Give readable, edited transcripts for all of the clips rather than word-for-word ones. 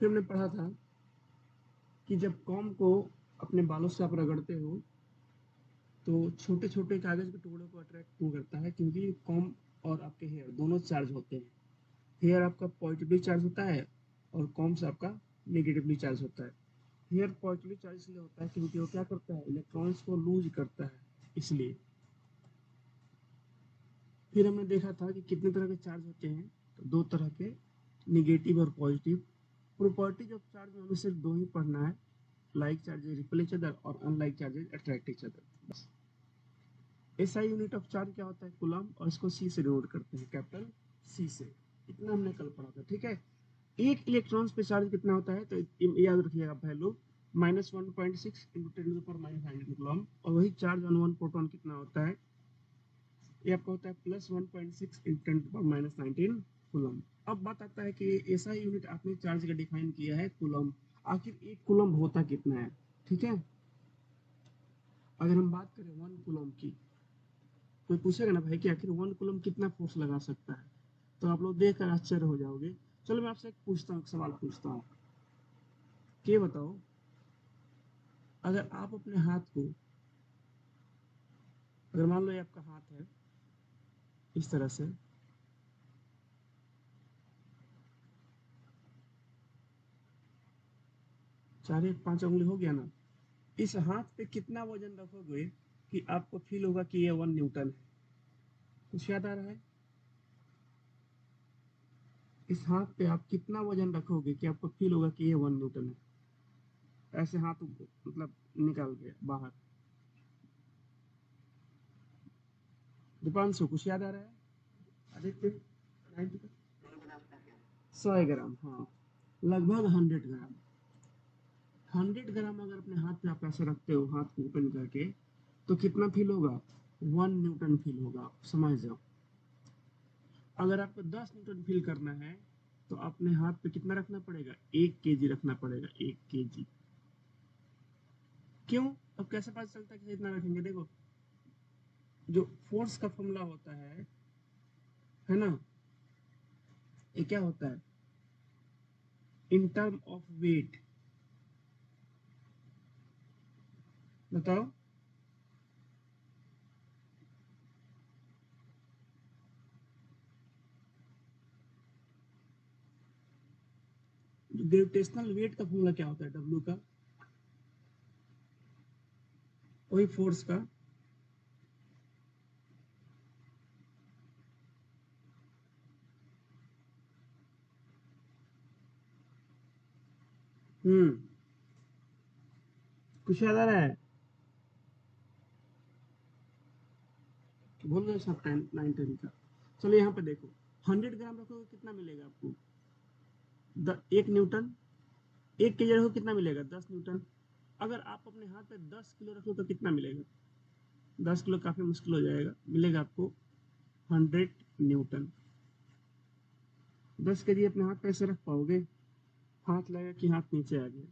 फिर हमने पढ़ा था कि जब कॉम को अपने बालों से आप रगड़ते हो तो छोटे छोटे कागज के टुकड़ों को अट्रैक्ट क्यों करता है, क्योंकि कॉम और आपके हेयर दोनों चार्ज होते हैं। हेयर आपका पॉजिटिवली चार्ज होता है और कॉम से आपका नेगेटिवली चार्ज होता है। हेयर पॉजिटिवली चार्ज इसलिए होता है क्योंकि वो क्या करता है, इलेक्ट्रॉन्स को लूज करता है, इसलिए। फिर हमने देखा था कि कितने तरह के चार्ज होते हैं, तो दो तरह के, निगेटिव और पॉजिटिव। प्रॉपर्टीज ऑफ चार्ज में हमें सिर्फ दो ही पढ़ना है, like charges repel each other और unlike charges attract each other, बस। एसआई यूनिट ऑफ चार्ज क्या होता है, कूलम, और इसको सी से डिनोट करते हैं, कैपिटल सी से। इतना हमने कल पढ़ा था, ठीक है। एक इलेक्ट्रॉन्स पे चार्ज कितना होता है, तो याद रखिएगा वैल्यू -1.6 इंटू 10⁻⁹ कूलम, और वही चार्ज ऑन वन प्रोटॉन कितना होता है, ये आपका होता है +1.6 इंटू 10⁻⁹ कूलम। अब बात आता है कि ऐसा यूनिट आपने चार्ज का डिफाइन किया है कूलम, आखिर एक कूलम होता कितना है, ठीक है। अगर हम बात करें 1 कूलम की, कोई पूछेगा ना भाई कि आखिर 1 कूलम कितना फोर्स लगा सकता है, तो आप लोग देख कर आश्चर्य हो जाओगे। चलो मैं आपसे एक पूछता हूँ, सवाल पूछता हूँ कि बताओ, अगर आप अपने हाथ को, अगर मान लो ये आपका हाथ है इस तरह से, 4 5 उंगली हो गया ना, इस हाथ पे कितना वजन रखोगे कि आपको फील होगा कि ये 1 न्यूटन है, कुछ याद आ रहा है। इस हाथ पे आप कितना वजन रखोगे कि आपको फील होगा कि ये 1 न्यूटन है, ऐसे हाथ मतलब निकाल के बाहर। दीपांशु कुछ याद आ रहा है, आदित्य 100 ग्राम, हाँ, लगभग 100 ग्राम। 100 ग्राम अगर अपने हाथ पे आप ऐसे रखते हो, हाथ को ओपन करके, तो कितना फील होगा, 1 न्यूटन फील होगा, समझ जाओ। अगर आपको 10 न्यूटन फील करना है तो अपने हाथ पे कितना रखना पड़ेगा, 1 केजी रखना पड़ेगा, 1 केजी। क्यों, अब कैसे पता चलता है कि इतना रखेंगे, देखो जो फोर्स का फॉर्मूला होता है ना, ये क्या होता है, इन टर्म ऑफ वेट, बताओ। ग्रेविटेशनल वेट का फॉर्मूला क्या होता है, डब्ल्यू का, वही फोर्स का। हम्म, कुछ याद आ रहा है, बोल रहे सब 9 10 का। चलो यहाँ पे देखो, 100 ग्राम रखोगे कितना मिलेगा आपको, 1 न्यूटन। 1 केजी रखो कितना मिलेगा, 10 न्यूटन। अगर आप अपने हाथ पे 10 किलो रखो तो कितना मिलेगा, 10 किलो काफी मुश्किल हो जाएगा, मिलेगा आपको 100 न्यूटन। 10 केजी अपने हाथ पे ऐसे रख पाओगे, हाथ लगेगा कि हाथ नीचे आ गया,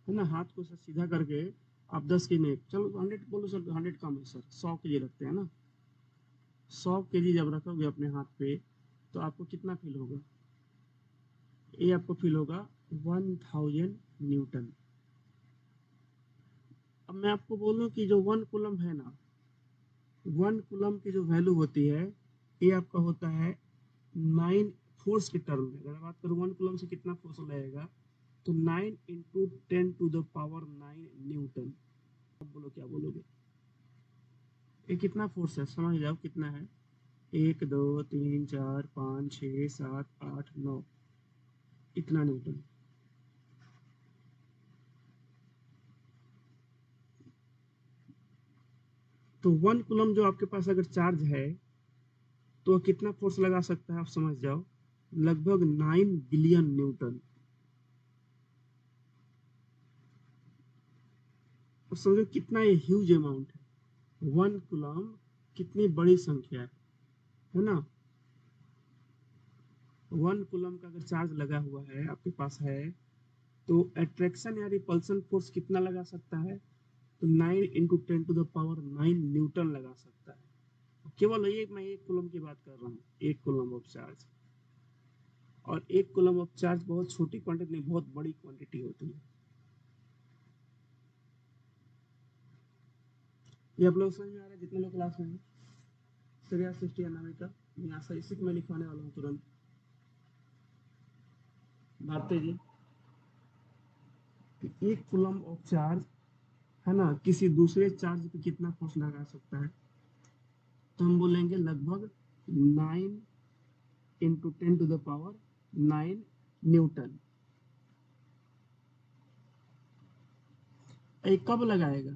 है ना। हाथ को सीधा करके आप 10 केजी नहीं, चलो 100 बोलो सर, 100 कम है सर, 100 केजी रखते हैं ना। 100 केजी जब रखोगे अपने हाथ पे तो आपको कितना फील होगा, ये आपको फील होगा 1000 न्यूटन। अब मैं आपको बोलूं कि जो 1 कूलम है ना, 1 कूलम की जो वैल्यू होती है, ये आपका होता है 9 फोर्स के टर्म में। अगर बात करूँ 1 कूलम से कितना फोर्स लगेगा, तो 9 × 10⁻⁹ न्यूटन। अब बोलो क्या बोलोगे, ये कितना फोर्स है, समझ जाओ कितना है, 1 2 3 4 5 6 7 8 9, इतना न्यूटन। तो 1 कूलम जो आपके पास अगर चार्ज है तो कितना फोर्स लगा सकता है, आप समझ जाओ, लगभग 9 बिलियन न्यूटन। और समझो कितना ये ह्यूज अमाउंट है, 1 कूलम कितनी बड़ी संख्या है ना। 1 कूलम का अगर चार्ज लगा हुआ है आपके पास है, तो अट्रैक्शन या रिपल्सन फोर्स कितना लगा सकता है, तो 9 × 10⁻⁹ न्यूटन लगा सकता है। केवल ये मैं 1 कूलम की बात कर रहा हूँ, 1 कूलम ऑफ चार्ज। और 1 कूलम ऑफ चार्ज बहुत छोटी क्वांटिटी नहीं, बहुत बड़ी क्वांटिटी होती है। ये आप लोग समझ में आ रहा है जितने लोग क्लास में हैं? श्रेया, सृष्टि, अनामिका, नियासा, इसी को मैं लिखवाने वाला हूँ तुरंत। भारती जी, 1 कूलम ऑफ चार्ज है ना, किसी दूसरे चार्ज पे कितना फोर्स लगा सकता है? तो हम बोलेंगे लगभग 9 इंटू 10⁻⁹ न्यूटन। एक कब लगाएगा?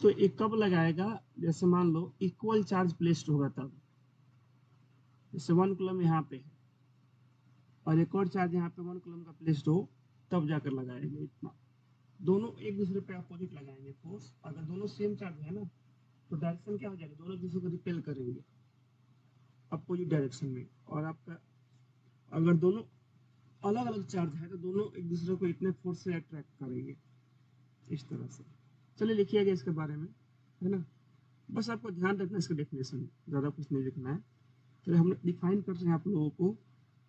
तो एक कब लगाएगा, जैसे मान लो इक्वल चार्ज प्लेस्ड होगा तब, जैसे 1 कूलम यहाँ पे है और एक और चार्ज यहाँ पे 1 कूलम का प्लेस्ड हो, तब जाकर लगाएंगे इतना। दोनों एक दूसरे पे अपोजिट लगाएंगे फोर्स। अगर दोनों सेम चार्ज है ना, तो डायरेक्शन क्या हो जाएगा, दोनों एक दूसरे को रिपेल करेंगे अपोजिट डायरेक्शन में। और आपका अगर दोनों अलग अलग चार्ज है तो दोनों एक दूसरे को इतने फोर्स से अट्रैक्ट करेंगे, इस तरह से। चलिए लिखिएगा इसके बारे में, है ना। बस आपको ध्यान रखना इसका डेफिनेशन, ज़्यादा कुछ नहीं लिखना है। तो हम डिफाइन कर रहे हैं आप लोगों को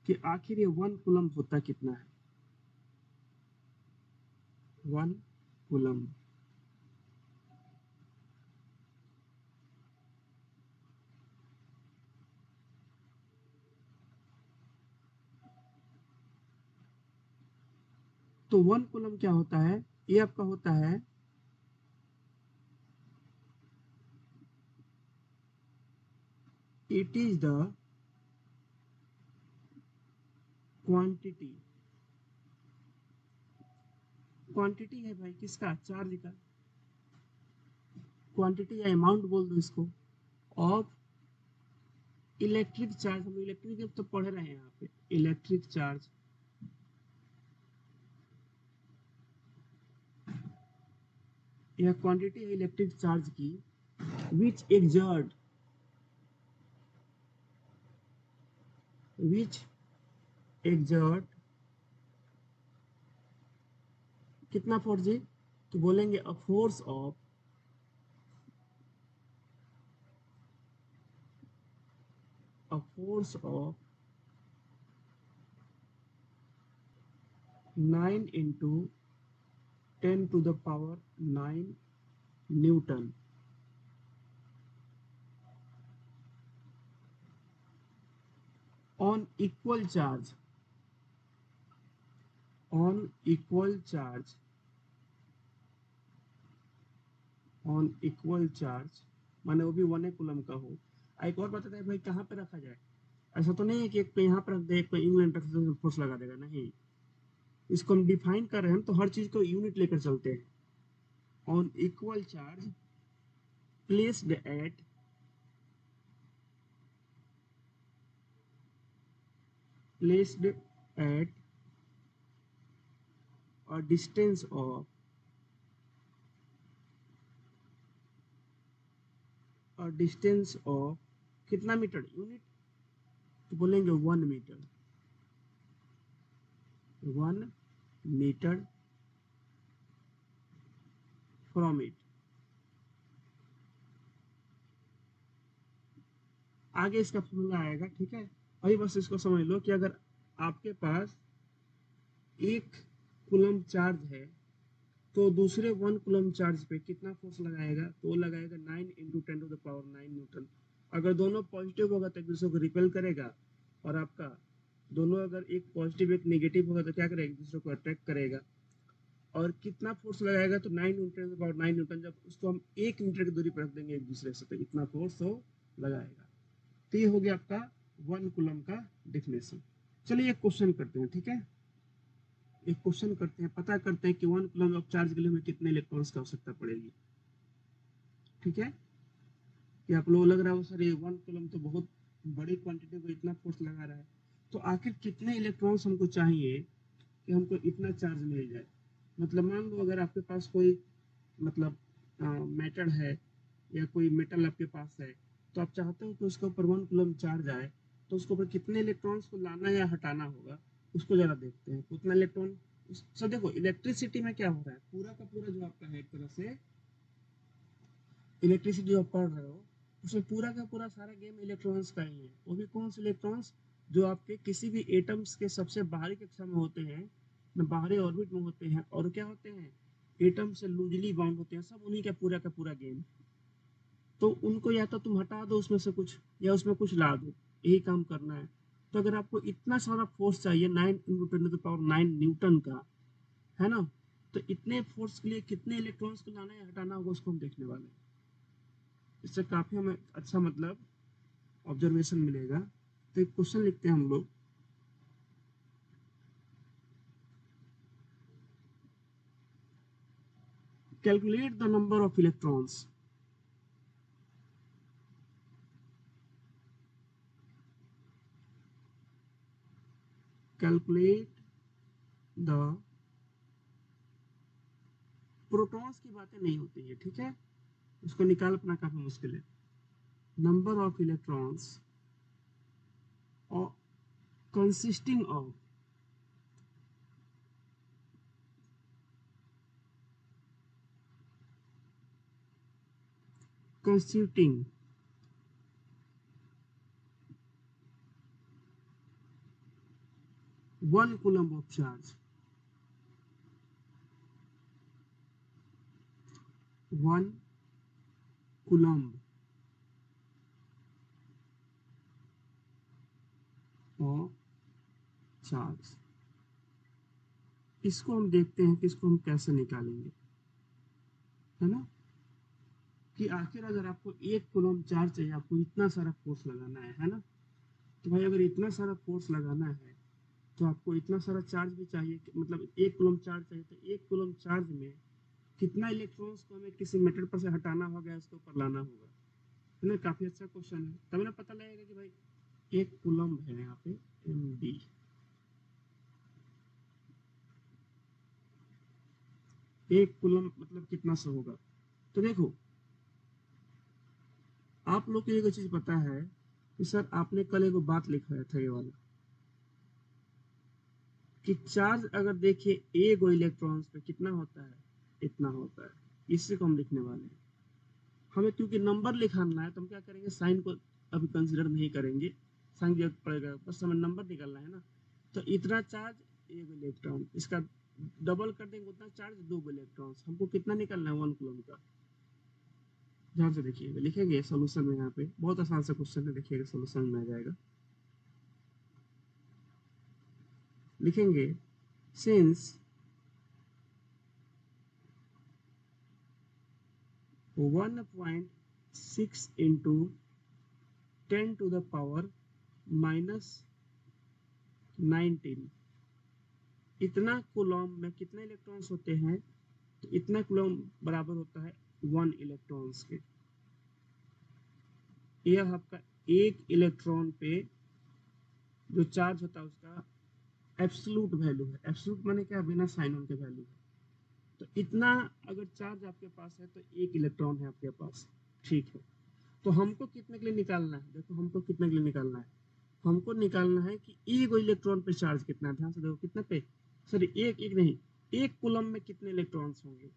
कि आखिर ये 1 कूलम होता कितना है। 1 कूलम तो 1 कूलम क्या होता है, ये आपका होता है it is the quantity. Quantity है भाई किसका, चार्ज का। क्वांटिटी या अमाउंट बोल दो इसको, ऑफ इलेक्ट्रिक चार्ज। हम इलेक्ट्रिक तो पढ़ रहे हैं यहाँ पे, इलेक्ट्रिक चार्ज। यह क्वांटिटी है इलेक्ट्रिक चार्ज की, विच एक्सर्ट विच एक्सर्ट कितना फोर्स जी, तो बोलेंगे a force of a force of 9 into 10⁹ Newton on equal charge, on equal charge, on equal charge माने वो भी 1 कूलम का हो। एक और बताते हैं भाई कहाँ पे रखा जाए, ऐसा तो नहीं है कि एक पे यहाँ पर रख दे, एक पे इंग्लैंड रख दे, फोर्स लगा देगा, नहीं। इसको हम डिफाइन कर रहे हैं तो हर चीज को यूनिट लेकर चलते हैं। On equal charge placed at placed at a distance of कितना मीटर, यूनिट, तो बोलेंगे 1 मीटर। 1 metre from it. आगे इसका फॉर्मूला आएगा, ठीक है। अभी बस इसको समझ लो कि अगर आपके पास 1 कूलम चार्ज है तो दूसरे 1 कूलम चार्ज पे कितना फोर्स लगाएगा, तो वो लगाएगा 9 इंटू 10⁹ न्यूटन। अगर दोनों पॉजिटिव होगा तो एक दूसरे को रिपेल करेगा, और आपका दोनों अगर एक पॉजिटिव एक नेगेटिव होगा तो क्या करेगा, एक दूसरे को अट्रैक्ट करेगा। और कितना फोर्स लगाएगा, तो 9 न्यूटन न्यूटन। जब उसको हम 1 मीटर की दूरी पर रख देंगे एक दूसरे से तो इतना फोर्स वो लगाएगा। तो ये हो गया आपका 1 कूलम का डेफिनेशन। चलिए एक क्वेश्चन करते हैं, ठीक है। एक क्वेश्चन करते हैं, पता करते हैं कि 1 कूलम ऑफ चार्ज के लिए हमें कितने इलेक्ट्रॉन्स की आवश्यकता पड़ेगी, ठीक है। कि आप लोग लग रहा हो सर ये 1 कूलम तो बहुत बड़ी क्वांटिटी को इतना फोर्स लगा रहा है, तो आखिर कितने इलेक्ट्रॉन्स हमको चाहिए कि हमको इतना चार्ज मिल जाए। मतलब मान लो अगर आपके पास कोई मतलब मेटल है या कोई मेटल आपके पास है, तो आप चाहते हो कि उसके ऊपर 1 कूलम चार्ज आए, तो उसके ऊपर कितने इलेक्ट्रॉन्स को लाना या हटाना होगा, उसको जरा देखते हैं। उतना इलेक्ट्रॉन सब देखो, इलेक्ट्रिसिटी में क्या हो रहा है, पूरा का पूरा जो आपका है एक तरह से इलेक्ट्रिसिटी जो आप पढ़ रहे हो, उसमें पूरा का पूरा सारा गेम इलेक्ट्रॉन्स का ही है। वो भी कौन से इलेक्ट्रॉन्स, जो आपके किसी भी एटम्स के सबसे बाहरी कक्षा में होते हैं, न बाहरी ऑर्बिट में होते हैं, और क्या होते हैं, एटम से लूजली बाउंड होते हैं, सब उन्हीं का पूरा गेम। तो उनको या तो तुम हटा दो उसमें से कुछ, या उसमें कुछ ला दो, यही काम करना है। तो अगर आपको इतना सारा फोर्स चाहिए 9 × 10⁻⁹ न्यूटन का, है ना, तो इतने फोर्स के लिए कितने इलेक्ट्रॉन्स को लाना या हटाना होगा उसको हम देखने वाले हैं। इससे काफी हमें अच्छा मतलब ऑब्जर्वेशन मिलेगा। तो एक क्वेश्चन लिखते हैं हम लोग। Calculate the number of electrons, calculate the, protons की बातें नहीं होती है, ठीक है, उसको निकाल अपना काफी मुश्किल है। Number of electrons consisting of constituting 1 coulomb of charge, 1 coulomb of charge। इसको हम देखते हैं कि इसको हम कैसे निकालेंगे, है ना, कि आखिर अगर आपको 1 कूलम्ब चार्ज चाहिए, आपको इतना सारा फोर्स लगाना है ना, तो भाई अगर इतना सारा फोर्स लगाना है तो आपको इतना सारा चार्ज भी चाहिए, मतलब 1 कूलम्ब चार्ज चाहिए, तो 1 कूलम्ब चार्ज में कितना इलेक्ट्रॉन्स को हमें किसी मेटल पर से हटाना होगा, इसके ऊपर लाना होगा, है ना। काफी अच्छा क्वेश्चन है, तब ना पता लगेगा कि भाई 1 कूलम्ब है यहाँ पे MD, 1 कूलम्ब मतलब कितना सा होगा। तो देखो, आप लोग को एक चीज पता है कि सर आपने कल एक बात लिखा था, ये वाला, कि चार्ज अगर देखिए एक इलेक्ट्रॉन्स पे कितना होता है, इतना होता है। इसी को हम लिखने वाले हैं। हमें क्योंकि नंबर लिखाना है तो हम क्या करेंगे, साइन को अभी कंसिडर नहीं करेंगे, साइन जरूरत पड़ेगा, बस हमें नंबर निकालना है ना। तो इतना चार्ज 1 इलेक्ट्रॉन, इसका डबल कर देंगे उतना चार्ज 2 इलेक्ट्रॉन, हमको कितना निकालना है 1 कूलम्ब का। ध्यान से देखिएगा, लिखेंगे सोल्यूशन में, यहाँ पे बहुत आसान सा क्वेश्चन है, देखिएगा सोल्यूशन में आ जाएगा। लिखेंगे सिंस 1.6 इंटू 10⁻⁻19, इतना कूलम्ब में कितने इलेक्ट्रॉन्स होते हैं, तो इतना कूलम्ब बराबर होता है 1 इलेक्ट्रॉन्स के। यह आपका 1 इलेक्ट्रॉन पे जो चार्ज होता है उसका एब्सोल्यूट वैल्यू है। एब्सोल्यूट माने क्या, बिना साइन ऑन के वैल्यू है। तो इतना अगर चार्ज आपके पास है तो 1 इलेक्ट्रॉन है आपके पास, ठीक है। तो हमको कितने के लिए निकालना है, देखो हमको कितने के लिए निकालना है, हमको निकालना है कि एक इलेक्ट्रॉन पे चार्ज कितना है। ध्यान से देखो कितने पे, सॉरी एक नहीं, 1 कूलम्ब में कितने इलेक्ट्रॉन्स होंगे।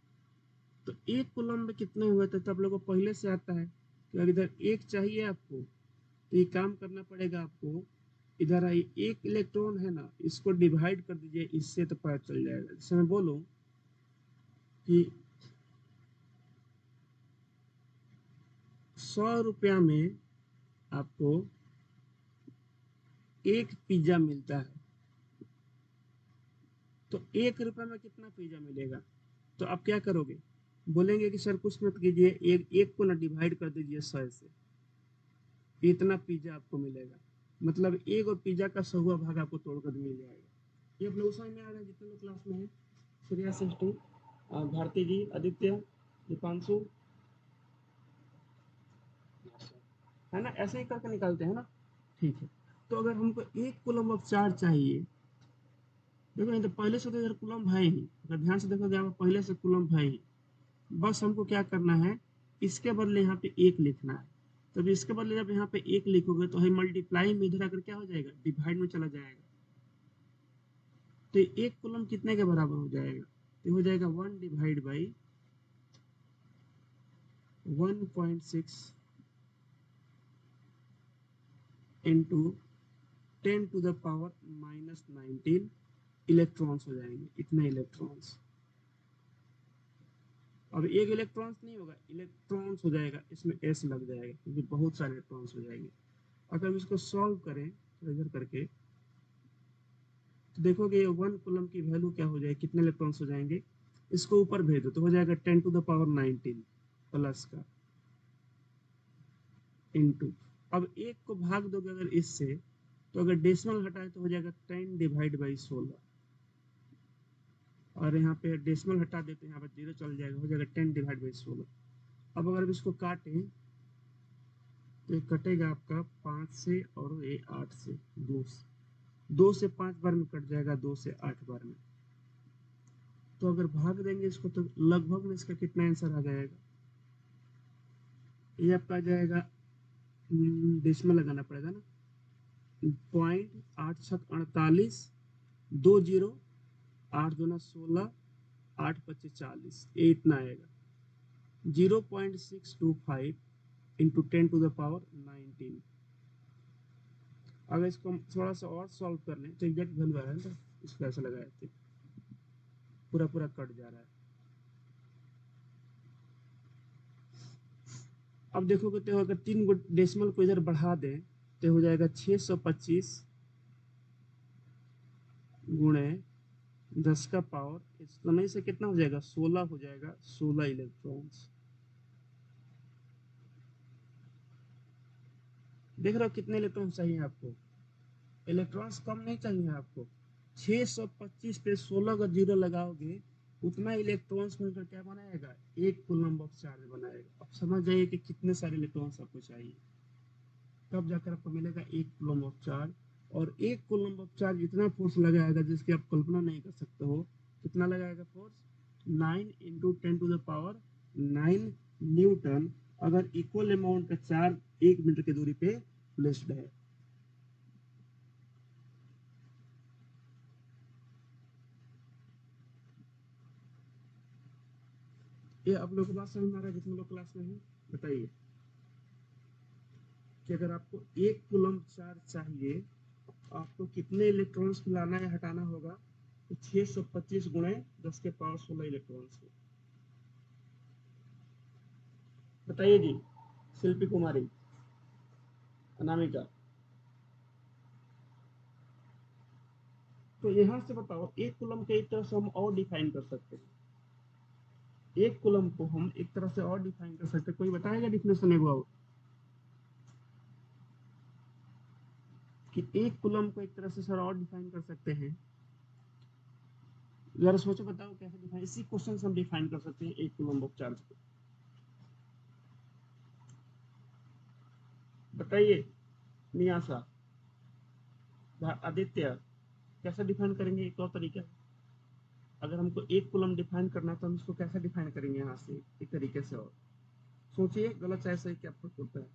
तो 1 कूलम्ब में कितने हुए थे, तो आप लोगों को पहले से आता है कि अगर इधर एक चाहिए आपको, तो ये काम करना पड़ेगा आपको, इधर आई 1 इलेक्ट्रॉन है ना, इसको डिवाइड कर दीजिए इससे, तो पता चल जाएगा। जैसे मैं बोलूं कि 100 रुपया में आपको एक पिज्जा मिलता है, तो 1 रुपए में कितना पिज्जा मिलेगा। तो आप क्या करोगे, बोलेंगे कि सर कुछ मत कीजिए, एक एक को ना डिवाइड कर दीजिए 100 से, इतना पिज्जा आपको मिलेगा। मतलब एक और पिज्जा का 100वां भाग आपको तोड़कर मिल जाएगा। ये आप लोग समझ में आ रहा है, जितने लोग क्लास में है, सूर्या सिस्टू, भारती जी, आदित्य, दीपांशु, है ना, ऐसे ही करके निकालते हैं ना, ठीक है। तो अगर हमको 1 कूलम्ब ऑफ चार्ज चाहिए, देखो नहीं तो पहले से तो इधर कूलम्ब है ही, अगर ध्यान से देखोगे यहाँ पहले से कूलम्ब है ही, बस हमको क्या करना है, इसके बदले यहाँ पे 1 लिखना है। तब इसके बदले जब यहाँ पे 1 लिखोगे तो है मल्टीप्लाई में इधर आकर क्या हो जाएगा, डिवाइड में चला जाएगा। तो 1 कूलम्ब कितने के बराबर हो जाएगा, तो हो जाएगा 1/1.6 into 10 to the power -19 electrons हो जाएंगे, इतने इलेक्ट्रॉन्स। अब एक इलेक्ट्रॉन्स नहीं होगा, इलेक्ट्रॉन्स हो जाएगा, इसमें एस लग जाएगा क्योंकि बहुत सारे इलेक्ट्रॉन्स हो जाएंगे। अगर हम इसको सॉल्व करें इधर करके तो देखोगे 1 कूलम की वैल्यू क्या हो जाएगी, कितने इलेक्ट्रॉन्स हो जाएंगे, इसको ऊपर भेज दो तो हो जाएगा 10 टू द पावर 19 प्लस का इनटू। अब एक को भाग दोगे अगर इससे तो अगर डेसिमल हटाए तो हो जाएगा 10 डिवाइड बाई 16, और यहाँ पे डेसिमल हटा देते हैं, यहाँ पर जीरो चल जाएगा, हो जाएगा 10 डिवाइड बाई 16। अब अगर इसको काटें तो ये कटेगा आपका 5 से और ये 8 से, 2 से 5 बार में कट जाएगा, 2 से 8 बार में। तो अगर भाग देंगे इसको तो लगभग में इसका कितना आंसर आ जाएगा, ये आपका आ जाएगा, डेसिमल लगाना पड़ेगा ना, 0.8648, 2 जीरो, 8 दूना 16, 8 पच्चीस 40, ये इतना आएगा, 0.625 इंटू 10 टू द पावर 19। अगर इसको हम थोड़ा सा और सॉल्व कर लें तो एग्जैक्ट वैल्यू आ रहा है ना, इसको ऐसा लगाए थे, पूरा पूरा कट जा रहा है। अब देखोगे तो अगर 3 डेसिमल को इधर बढ़ा दें तो हो जाएगा 625 गुणे 10 का पावर, इस समय से कितना हो जाएगा, 16 हो जाएगा, 16 इलेक्ट्रॉन्स। देख रहे हो कितने इलेक्ट्रॉन चाहिए आपको, इलेक्ट्रॉन्स कम नहीं चाहिए आपको, 625 पे 16 का जीरो लगाओगे उतना इलेक्ट्रॉन्स मिलकर क्या बनाएगा, 1 कूलम्ब ऑफ चार्ज बनाएगा। अब समझ जाइए कि कितने सारे इलेक्ट्रॉन्स आपको चाहिए, तब जाकर आपको मिलेगा 1 कूलम्ब ऑफ चार्ज। और 1 कूलम्ब ऑफ चार्ज इतना फोर्स लगाएगा जिसकी आप कल्पना नहीं कर सकते हो। कितना लगाएगा force, 9 into 10 to the power 9 newton, अगर इक्वल अमाउंट का चार्ज 1 मीटर की दूरी पे प्लेस्ड है। ये आप लोग को बात समझ में आ रहा है जिसमें लोग क्लास में है, बताइए कि अगर आपको 1 कूलम्ब चार्ज चाहिए आपको कितने इलेक्ट्रॉन्स मिलाना है, हटाना होगा, तो 625 गुणे 10 के पावर 16 इलेक्ट्रॉन्स को। बताइए जी, शिल्पी कुमारी, अनामिका, तो यहाँ से बताओ 1 कूलम के एक तरह से हम और डिफाइन कर सकते हैं, 1 कूलम को हम एक तरह से और डिफाइन कर सकते हैं, कोई बताएगा डिफिनेशन है वो, कि 1 कूलम को एक तरह से सर और डिफाइन कर सकते हैं, जरा सोचो बताओ कैसे डिफाइन, इसी क्वेश्चन से हम डिफाइन कर सकते हैं 1 कूलम ऑफ चार्ज को, बताइए नियासा, आदित्य, कैसे डिफाइन करेंगे, एक और तरीका है, अगर हमको 1 कूलम डिफाइन करना है तो हम इसको कैसे डिफाइन करेंगे, यहाँ से एक तरीके से, और सोचिए गलत चाहे सही क्या फर्क होता है।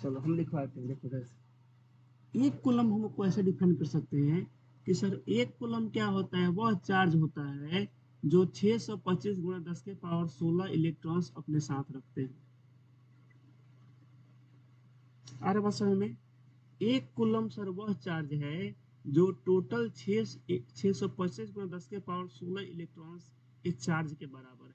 चलो हम लिखवाते हैं, देखो कैसे 1 कूलम हमको ऐसे डिफाइन कर सकते हैं कि सर 1 कूलम क्या होता है, वह चार्ज होता है जो 625 गुणा 10 के पावर 16 इलेक्ट्रॉन्स अपने साथ रखते हैं। आ रहा बात समझ में, 1 कूलम सर वह चार्ज है जो टोटल 625 गुणा 10 के पावर 16 इलेक्ट्रॉन्स इस चार्ज के बराबर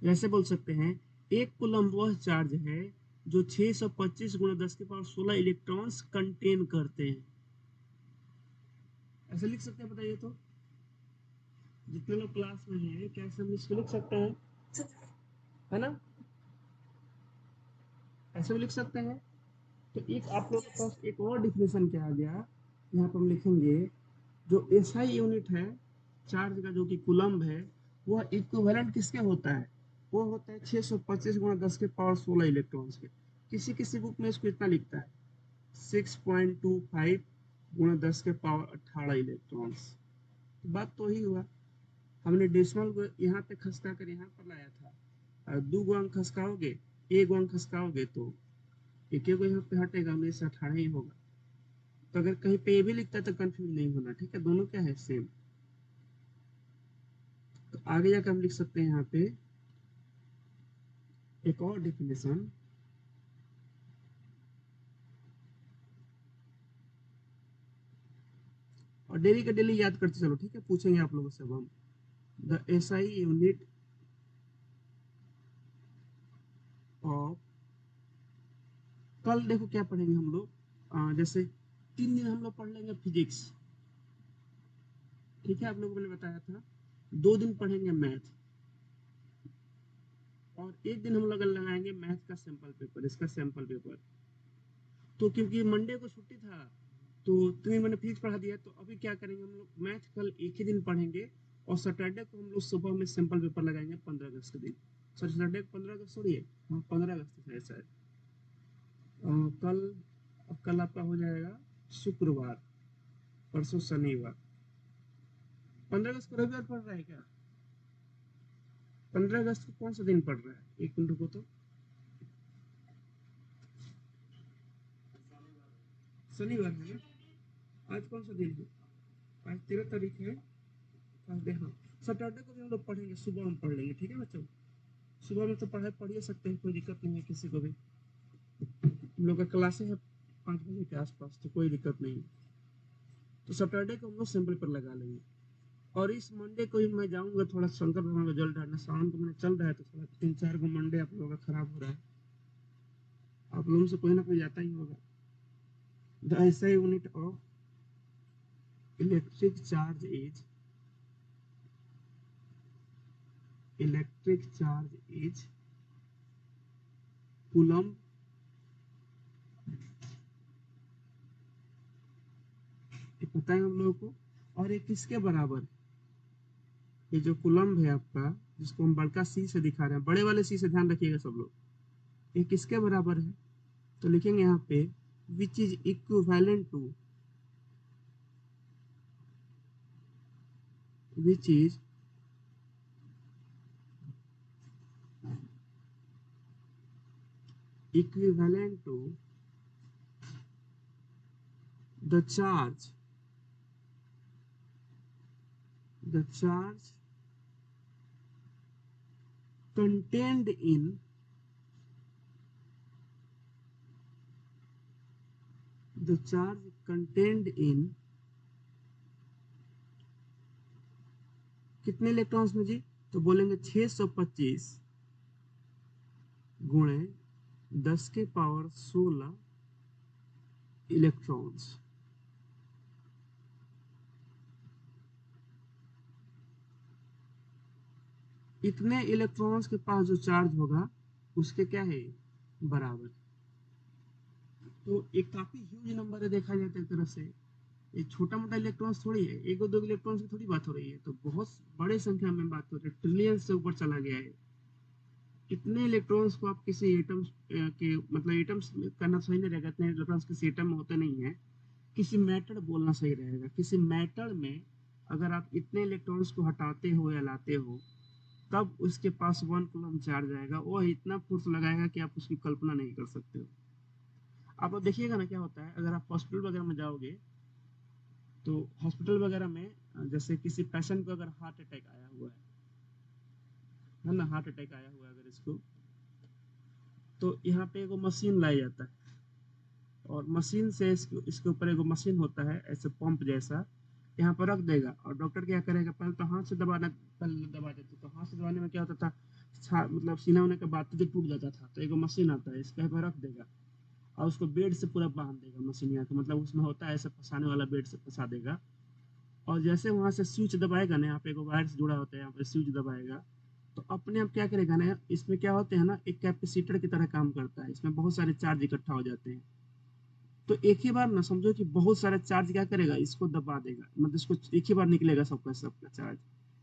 है। ऐसे बोल सकते हैं 1 कूलम वह चार्ज है जो 625 गुणा 10 के पावर 16 इलेक्ट्रॉन्स कंटेन करते हैं। ऐसे लिख सकते हैं, बताइए तो, जितने लोग क्लास में हैं क्या ऐसे हम इसको लिख सकते हैं, है ना, ऐसे भी लिख सकते हैं। तो एक आप लोगों के पास एक और डिफिनेशन क्या आ गया, यहाँ पर हम लिखेंगे जो एसआई यूनिट है चार्ज का जो कि कूलम्ब है, वह इक्विवेलेंट किसके होता है, वो होता है 625 गुणा 10 के पावर 16 इलेक्ट्रॉन्स के। किसी किसी बुक में इसको इतना लिखता है 6.25 गुणा 10 के पावर 18 इलेक्ट्रॉन्स। तो बात तो ही हुआ, हमने डेसिमल को यहाँ पे खसका कर यहाँ पर लाया था, और 2 गुणा खसकाओगे, 1 गुणा खसकाओगे तो एक को यहाँ पे हटेगा, 18 ही होगा। तो अगर कहीं पे ये भी लिखता है तो कंफ्यूज नहीं होना, ठीक है, दोनों क्या है सेम। तो आगे जाकर हम लिख सकते हैं यहाँ पे एक और डेफिनेशन, और डेली का डेली याद करते चलो, ठीक है, पूछेंगे आप लोगों से अब हम। द एसआई यूनिट ऑफ, कल देखो क्या पढ़ेंगे हम लोग, जैसे 3 दिन हम लोग पढ़ लेंगे फिजिक्स, ठीक है, आप लोगों को मैंने बताया था। 2 दिन पढ़ेंगे मैथ, और एक दिन हम लोग लगाएंगे मैथ का सैंपल पेपर, इसका सैंपल पेपर। तो क्योंकि मंडे को छुट्टी था, तो 3 दिन मैंने फिजिक्स पढ़ा दिया, तो अभी क्या करेंगे हम लोग, मैथ कल एक ही दिन पढ़ेंगे, और सैटरडे को हम लोग सुबह में सैंपल पेपर लगाएंगे 15 अगस्त के दिन। सॉरी, सैटरडे 15 अगस्त थोड़ी है, हाँ 15 अगस्त है शायद। कल, अब कल आपका हो जाएगा शुक्रवार, परसों शनिवार। 15 अगस्त को रविवार पड़ रहा है क्या? 15 अगस्त को कौन सा दिन पड़ रहा है, एक मिनट रुको तो। शनिवार है ना? आज कौन सा दिन है? आज 13 तारीख है। आज देखो, सैटरडे को भी हम लोग पढ़ेंगे, सुबह में पढ़ लेंगे, ठीक है बच्चों। सुबह में तो पढ़ाई पढ़ ही सकते हैं, कोई दिक्कत नहीं है किसी को भी। हम लोग का क्लासे है 5 बजे के आसपास, तो कोई दिक्कत नहीं है। तो सैटरडे को हम लोग सैंपल पर लगा लेंगे, और इस मंडे को ही मैं जाऊंगा थोड़ा शंकर भगवान का जल ढारने, सावन को मैंने चल रहा है, तो थोड़ा 3-4 को मंडे आप लोगों का खराब हो रहा है, आप लोगों से कोई ना कोई जाता ही होगा। The SI unit of electric charge is, electric charge is coulomb, ये पता है हम लोगों को, और ये किसके बराबर है? ये जो कूलम्ब है आपका, जिसको हम बड़का सी से दिखा रहे हैं, बड़े वाले सी से ध्यान रखिएगा सब लोग, ये किसके बराबर है? तो लिखेंगे यहाँ पे which is equivalent to, which is equivalent to the charge, the charge contained in, the charge contained in कितने इलेक्ट्रॉन्स में जी? तो बोलेंगे 625 गुणे 10 के पावर 16 इलेक्ट्रॉन्स। इतने इलेक्ट्रॉन्स के पास जो चार्ज होगा उसके क्या है, बराबर। तो एक काफी ह्यूज नंबर है देखा जाए तो एक तरह से, ये छोटा मोटा इलेक्ट्रॉन्स थोड़ी है, एक और 2 इलेक्ट्रॉन्स की थोड़ी बात हो रही है, तो बहुत बड़े संख्या में बात हो रही है, ट्रिलियन से ऊपर चला गया है। इतने इलेक्ट्रॉन्स को आप किसी एटम्स के, मतलब एटम्स करना सही नहीं रहेगा, इतने इलेक्ट्रॉन्स किसी एटम में होते नहीं है, किसी मेटल बोलना सही रहेगा। किसी मेटल में अगर आप इतने इलेक्ट्रॉन्स को हटाते हो या लाते हो, तब उसके पास 1 कूलम चार्ज आएगा, वो इतना फोर्स लगाएगा कि आप उसकी कल्पना नहीं कर सकते हो। आप लोग देखिएगा ना क्या होता है, अगर आप हॉस्पिटल वगैरह में जाओगे, तो हॉस्पिटल वगैरह में जैसे किसी पेशेंट को अगर हार्ट अटैक आया हुआ है ना, हार्ट अटैक आया हुआ है अगर इसको, तो यहाँ पे एगो मशीन लाया जाता है, और मशीन से इसके ऊपर एगो मशीन होता है ऐसे पंप जैसा, यहाँ पर रख देगा, और डॉक्टर क्या करेगा, पहले तो हाथ से दबाना, पहले दबा देते, तो हाथ से दबाने में क्या होता था, मतलब सीना होने के बाद तो टूट जाता था, तो एगो मशीन आता है, इसके पर रख देगा, और उसको बेड से पूरा बांध देगा मशीन, यहाँ के मतलब उसमें होता है ऐसे फंसाने वाला, बेड से फंसा देगा, और जैसे वहां से स्विच दबाएगा ना, यहाँ पे एक वायर से जुड़ा होता है, यहाँ पे स्विच दबाएगा, तो अपने आप क्या करेगा ना, इसमें क्या होते हैं ना, एक कैपेसिटर की तरह काम करता है, इसमें बहुत सारे चार्ज इकट्ठा हो जाते हैं, तो एक ही बार ना समझो कि बहुत सारा चार्ज क्या करेगा, इसको दबा देगा, मतलब इसको एक ही बार निकलेगा सबका सबका चार्ज,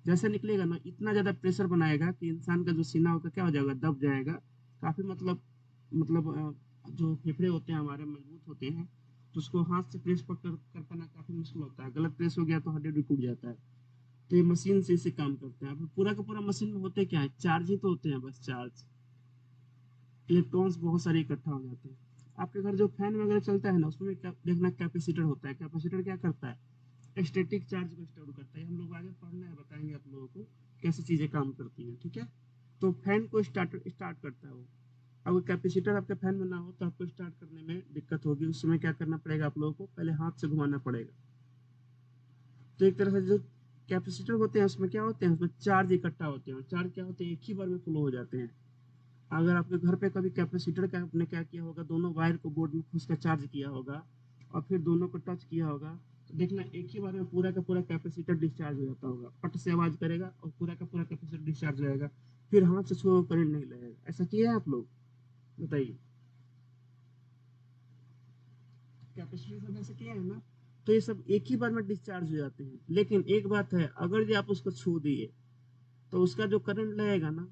जैसे निकलेगा ना इतना ज्यादा प्रेशर बनाएगा कि इंसान का जो सीना होगा क्या हो जाएगा, दब जाएगा काफी, जो फेफड़े होते हैं हमारे मजबूत होते हैं, तो उसको हाथ से प्रेस कर पाना काफी मुश्किल होता है, गलत प्रेस हो गया तो हड्डी उड्डी टूट जाता है। तो ये मशीन से इसे काम करते हैं। अब पूरा का पूरा मशीन में होते क्या है, चार्ज ही तो होते हैं, बस चार्ज, इलेक्ट्रॉन्स बहुत सारे इकट्ठा हो जाते हैं। आपके घर जो फैन वगैरह चलता है ना, उसमें क्या देखना, कैपेसिटर होता है। कैपेसिटर क्या करता है, स्टैटिक चार्ज को स्टोर करता है। हम लोग आगे पढ़ना है, बताएंगे आप लोगों को कैसे चीजें काम करती हैं, ठीक है। तो फैन को स्टार्ट करता है वो। अगर कैपेसिटर आपके फैन में ना हो तो आपको स्टार्ट करने में दिक्कत होगी। उस समय क्या करना पड़ेगा आप लोगों को, पहले हाथ से घुमाना पड़ेगा। तो एक तरह से जो कैपेसिटर होते हैं उसमें क्या होते हैं, उसमें चार्ज इकट्ठा होते हैं, और चार्ज क्या होते हैं, एक ही बार में फ्लो हो जाते हैं। अगर आपके घर पे कभी कैपेसिटर का आपने क्या किया होगा, दोनों वायर को बोर्ड में घुस कर चार्ज किया होगा और फिर दोनों को टच किया होगा, तो देखना एक ही बार में पूरा का पूरा कैपेसिटर डिस्चार्ज हो जाता होगा। पट से आवाज करेगा और पूरा का पूरा कैपेसिटर डिस्चार्ज हो जाएगा। फिर हाथ से छुओ करंट नहीं लगेगा। ऐसा किया है आप लोग, बताइए। कैपेसिटर सब ऐसे किया है ना। तो ये सब एक ही बार में डिस्चार्ज हो जाते हैं। लेकिन एक बात है, अगर जो आप उसको छू दिए तो उसका जो करंट लगेगा ना,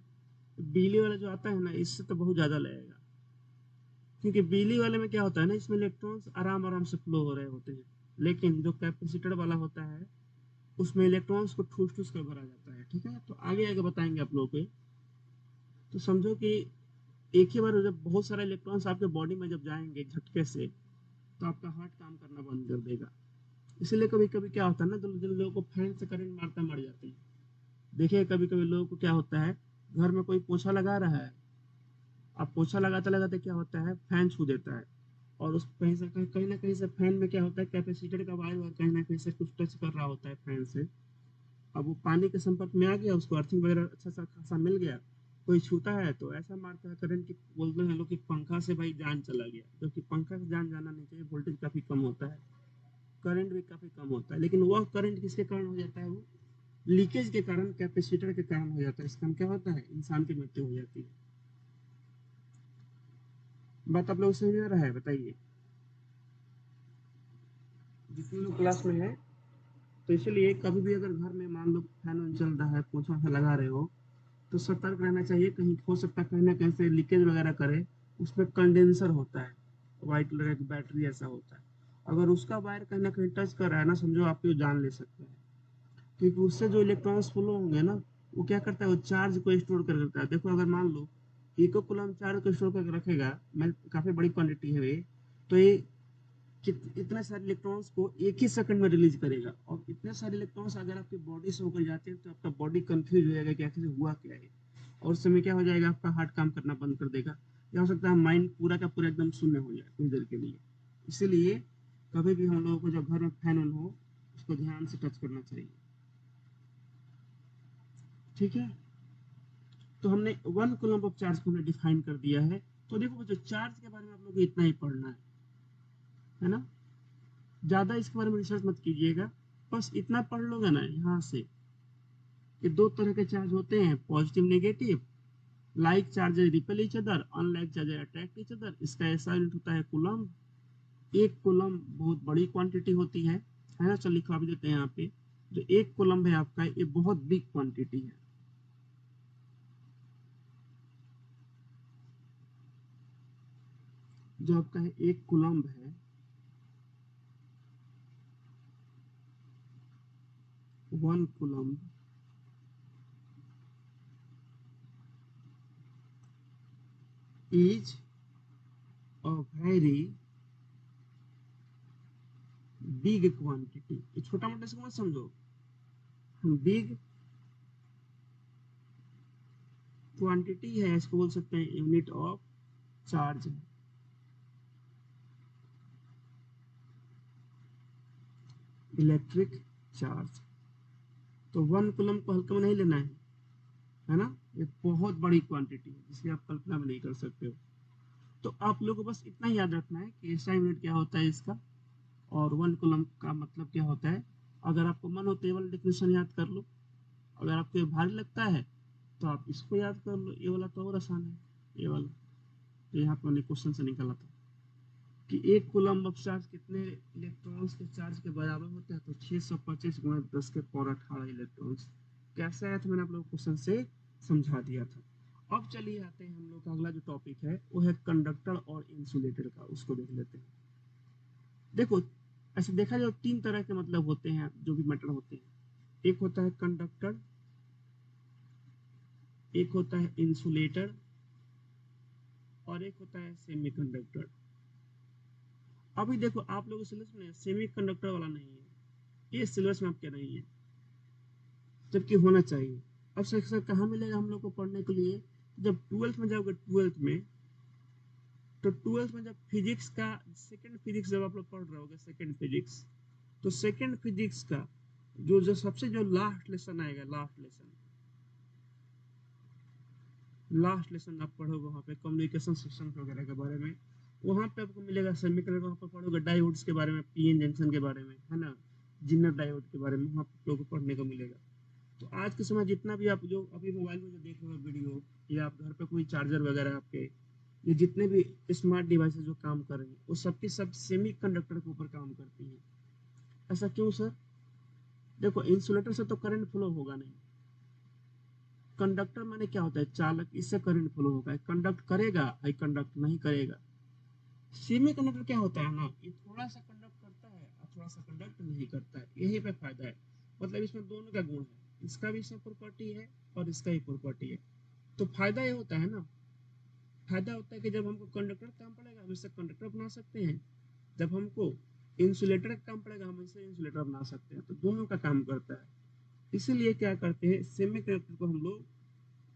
बिजली वाला जो आता है ना, इससे तो बहुत ज्यादा लगेगा। क्योंकि बिजली वाले में क्या होता है ना, इसमें इलेक्ट्रॉन्स आराम आराम से फ्लो हो रहे होते हैं। लेकिन जो कैपेसिटर वाला होता है उसमें इलेक्ट्रॉन्स को ठूस ठूस कर भरा जाता है, ठीक है। तो आगे आगे बताएंगे आप लोगों को। तो समझो कि एक ही बार जब बहुत सारे इलेक्ट्रॉन्स आपके बॉडी में जब जाएंगे झटके से, तो आपका हार्ट काम करना बंद कर देगा। इसलिए कभी कभी क्या होता है ना, जिन लोगों को फैन से करंट मारता मर जाते हैं। देखिए कभी कभी लोगों को क्या होता है, घर में कोई पोछा लगा रहा है, अब पोछा लगाते लगाते क्या होता है, फैन छू देता है। और उस कहीं ना कहीं से फैन में क्या होता है, कैपेसिटर का वायर और कहीं ना कहीं से कुछ टच कर रहा होता है फैन से। अब वो पानी के संपर्क में आ गया, उसको अर्थिंग वगैरह अच्छा सा खासा मिल गया, कोई छूता है तो ऐसा मारता है करंट की, बोलते हैं लोग कि पंखा से भाई जान चला गया। जबकि पंखा से जान जाना नहीं चाहिए, वोल्टेज काफी कम होता है, करंट भी काफी कम होता है। लेकिन वह करंट किसके कारण हो जाता है, वो लीकेज के कारण, कैपेसिटर के कारण हो जाता है। इसका क्या होता है, इंसान की मृत्यु हो जाती है। बात आप लोग समझ में आ रहा है, बताइए। जितने लोग क्लास में है, तो इसलिए कभी भी अगर घर में मान लो फैन वैन चल रहा है, पोछा सा लगा रहे हो, तो सतर्क रहना चाहिए। कहीं हो सकता है कहीं ना कहीं से लीकेज वगैरह करे। उसमें कंडेंसर होता है, व्हाइट कलर की बैटरी ऐसा होता है। अगर उसका वायर कहीं ना कहीं टच कर रहा है ना, समझो आपकी जान ले सकता है। क्योंकि उससे जो इलेक्ट्रॉन्स फ्लो होंगे ना, वो क्या करता है, वो चार्ज को स्टोर कर करता है। देखो अगर मान लो इको कूलम चार्ज को स्टोर करके रखेगा, मैं काफी बड़ी क्वांटिटी है ये, तो ये इतने सारे इलेक्ट्रॉन्स को एक ही सेकंड में रिलीज करेगा। और इतने सारे इलेक्ट्रॉन्स अगर आपकी बॉडी से होकर जाते हैं तो आपका बॉडी कंफ्यूज हो जाएगा कि आखिर हुआ क्या है। और उस समय क्या हो जाएगा, आपका हार्ट काम करना बंद कर देगा, या हो सकता है माइंड पूरा का पूरा एकदम शून्य हो जाए कुछ देर के लिए। इसीलिए कभी भी हम लोगों को जब घर में फैन ऑन हो, उसको ध्यान से टच करना चाहिए, ठीक है। तो हमने वन कूलम्ब ऑफ चार्ज को हमने डिफाइन कर दिया है। तो देखो जो चार्ज के बारे में आप लोग को इतना ही पढ़ना है ना। ज्यादा इसके बारे में रिसर्च मत कीजिएगा, बस इतना पढ़ लोगे ना यहाँ से कि दो तरह के चार्ज होते हैं, positive negative. Like charges repel each other, unlike charges attract each other. इसका ऐसा यूनिट होता है कूलम्ब। एक कूलम्ब बहुत बड़ी क्वांटिटी होती है ना। चल लिखवा भी देते हैं यहाँ पे। जो एक कूलम्ब है आपका, ये बहुत बिग क्वांटिटी है। जो आपका है एक कूलम्ब है, one coulomb is a very big quantity. ये छोटा मोटा इसको मत समझो, बिग क्वांटिटी है, इसको बोल सकते हैं यूनिट ऑफ चार्ज है, इलेक्ट्रिक चार्ज। तो वन कूलम को हल्के में नहीं लेना है ना। ये बहुत बड़ी क्वांटिटी है जिसकी आप कल्पना भी नहीं कर सकते हो। तो आप लोगों को बस इतना ही याद रखना है कि एसआई यूनिट क्या होता है इसका, और वन कूलम का मतलब क्या होता है। अगर आपको मन हो तो ये वाला डेफिनेशन याद कर लो। अगर आपको ये भारी लगता है तो आप इसको याद कर लो, ये वाला तो और आसान है, ये वाला। तो यहाँ पर मैंने क्वेश्चन से निकाला था कि एक कूलम ऑफ चार्ज कितने इलेक्ट्रॉन्स के चार्ज के बराबर होता है, तो 625 गुणा 10 के पावर 18 इलेक्ट्रॉन्स। कैसे आया था, मैंने आप लोग क्वेश्चन से समझा दिया था। अब चलिए आते हैं हम लोग का अगला जो टॉपिक है, वो है कंडक्टर और इंसुलेटर का, उसको देख लेते हैं। देखो ऐसे देखा जाए तीन तरह के मतलब होते हैं जो भी मेटल होते हैं। एक होता है कंडक्टर, एक होता है इंसुलेटर, और एक होता है सेमीकंडक्टर। अभी देखो आप लोगों सिलेबस में सेमी कंडक्टर वाला नहीं है, ये सिलेबस में आपके नहीं है, जबकि होना चाहिए। अब सर कहाँ मिलेगा हम लोग को पढ़ने के लिए? जब ट्वेल्थ में जाओगे, ट्वेल्थ में, तो ट्वेल्थ में जब फिजिक्स का सेकंड फिजिक्स जब आप लोग पढ़ रहे होगे, सेकंड फिजिक्स, तो सेकंड फिजिक्स का जो जो सबसे जो लास्ट लेसन आएगा, लास्ट लेसन आप पढ़ोगे वहाँ पे कम्युनिकेशन सिस्टम वगैरह के बारे में, वहाँ पे आपको मिलेगा सेमीकंडक्टर, वहाँ पर पढ़ोगे डायोड्स के बारे में, पीएन जंक्शन के बारे में, है ना, जिनर डायोड के बारे में वहाँ पे लोगों को पढ़ने को मिलेगा। तो आज के समय जितना भी आप जो अभी मोबाइल में जो देख रहे हो वीडियो, या आप घर पे कोई चार्जर वगैरह आपके, ये जितने भी स्मार्ट डिवाइसेस जो काम कर रहे हैं वो सबके सब सेमी कंडक्टर के ऊपर काम करती हैं। ऐसा क्यों सर? देखो इंसुलेटर से तो करंट फ्लो होगा नहीं, कंडक्टर माने क्या होता है? चालक, इससे करंट फ्लो होगा, कंडक्ट करेगा, आई कंडक्ट नहीं करेगा। सेमी कंडक्टर क्या होता है ना, ये थोड़ा सा कंडक्ट करता है और थोड़ा सा कंडक्ट नहीं करता है, यही पे फायदा है। मतलब इसमें दोनों का गुण है, इसका भी इसमें प्रॉपर्टी है और इसका ही प्रॉपर्टी है। तो फायदा ये होता है ना, फायदा होता है कि जब हमको कंडक्टर काम पड़ेगा हम इससे कंडक्टर बना सकते हैं, जब हमको इंसुलेटर का काम पड़ेगा हम इससे इंसुलेटर बना सकते हैं, तो दोनों का काम करता है। इसीलिए क्या करते हैं, सेमी कंडक्टर को हम लोग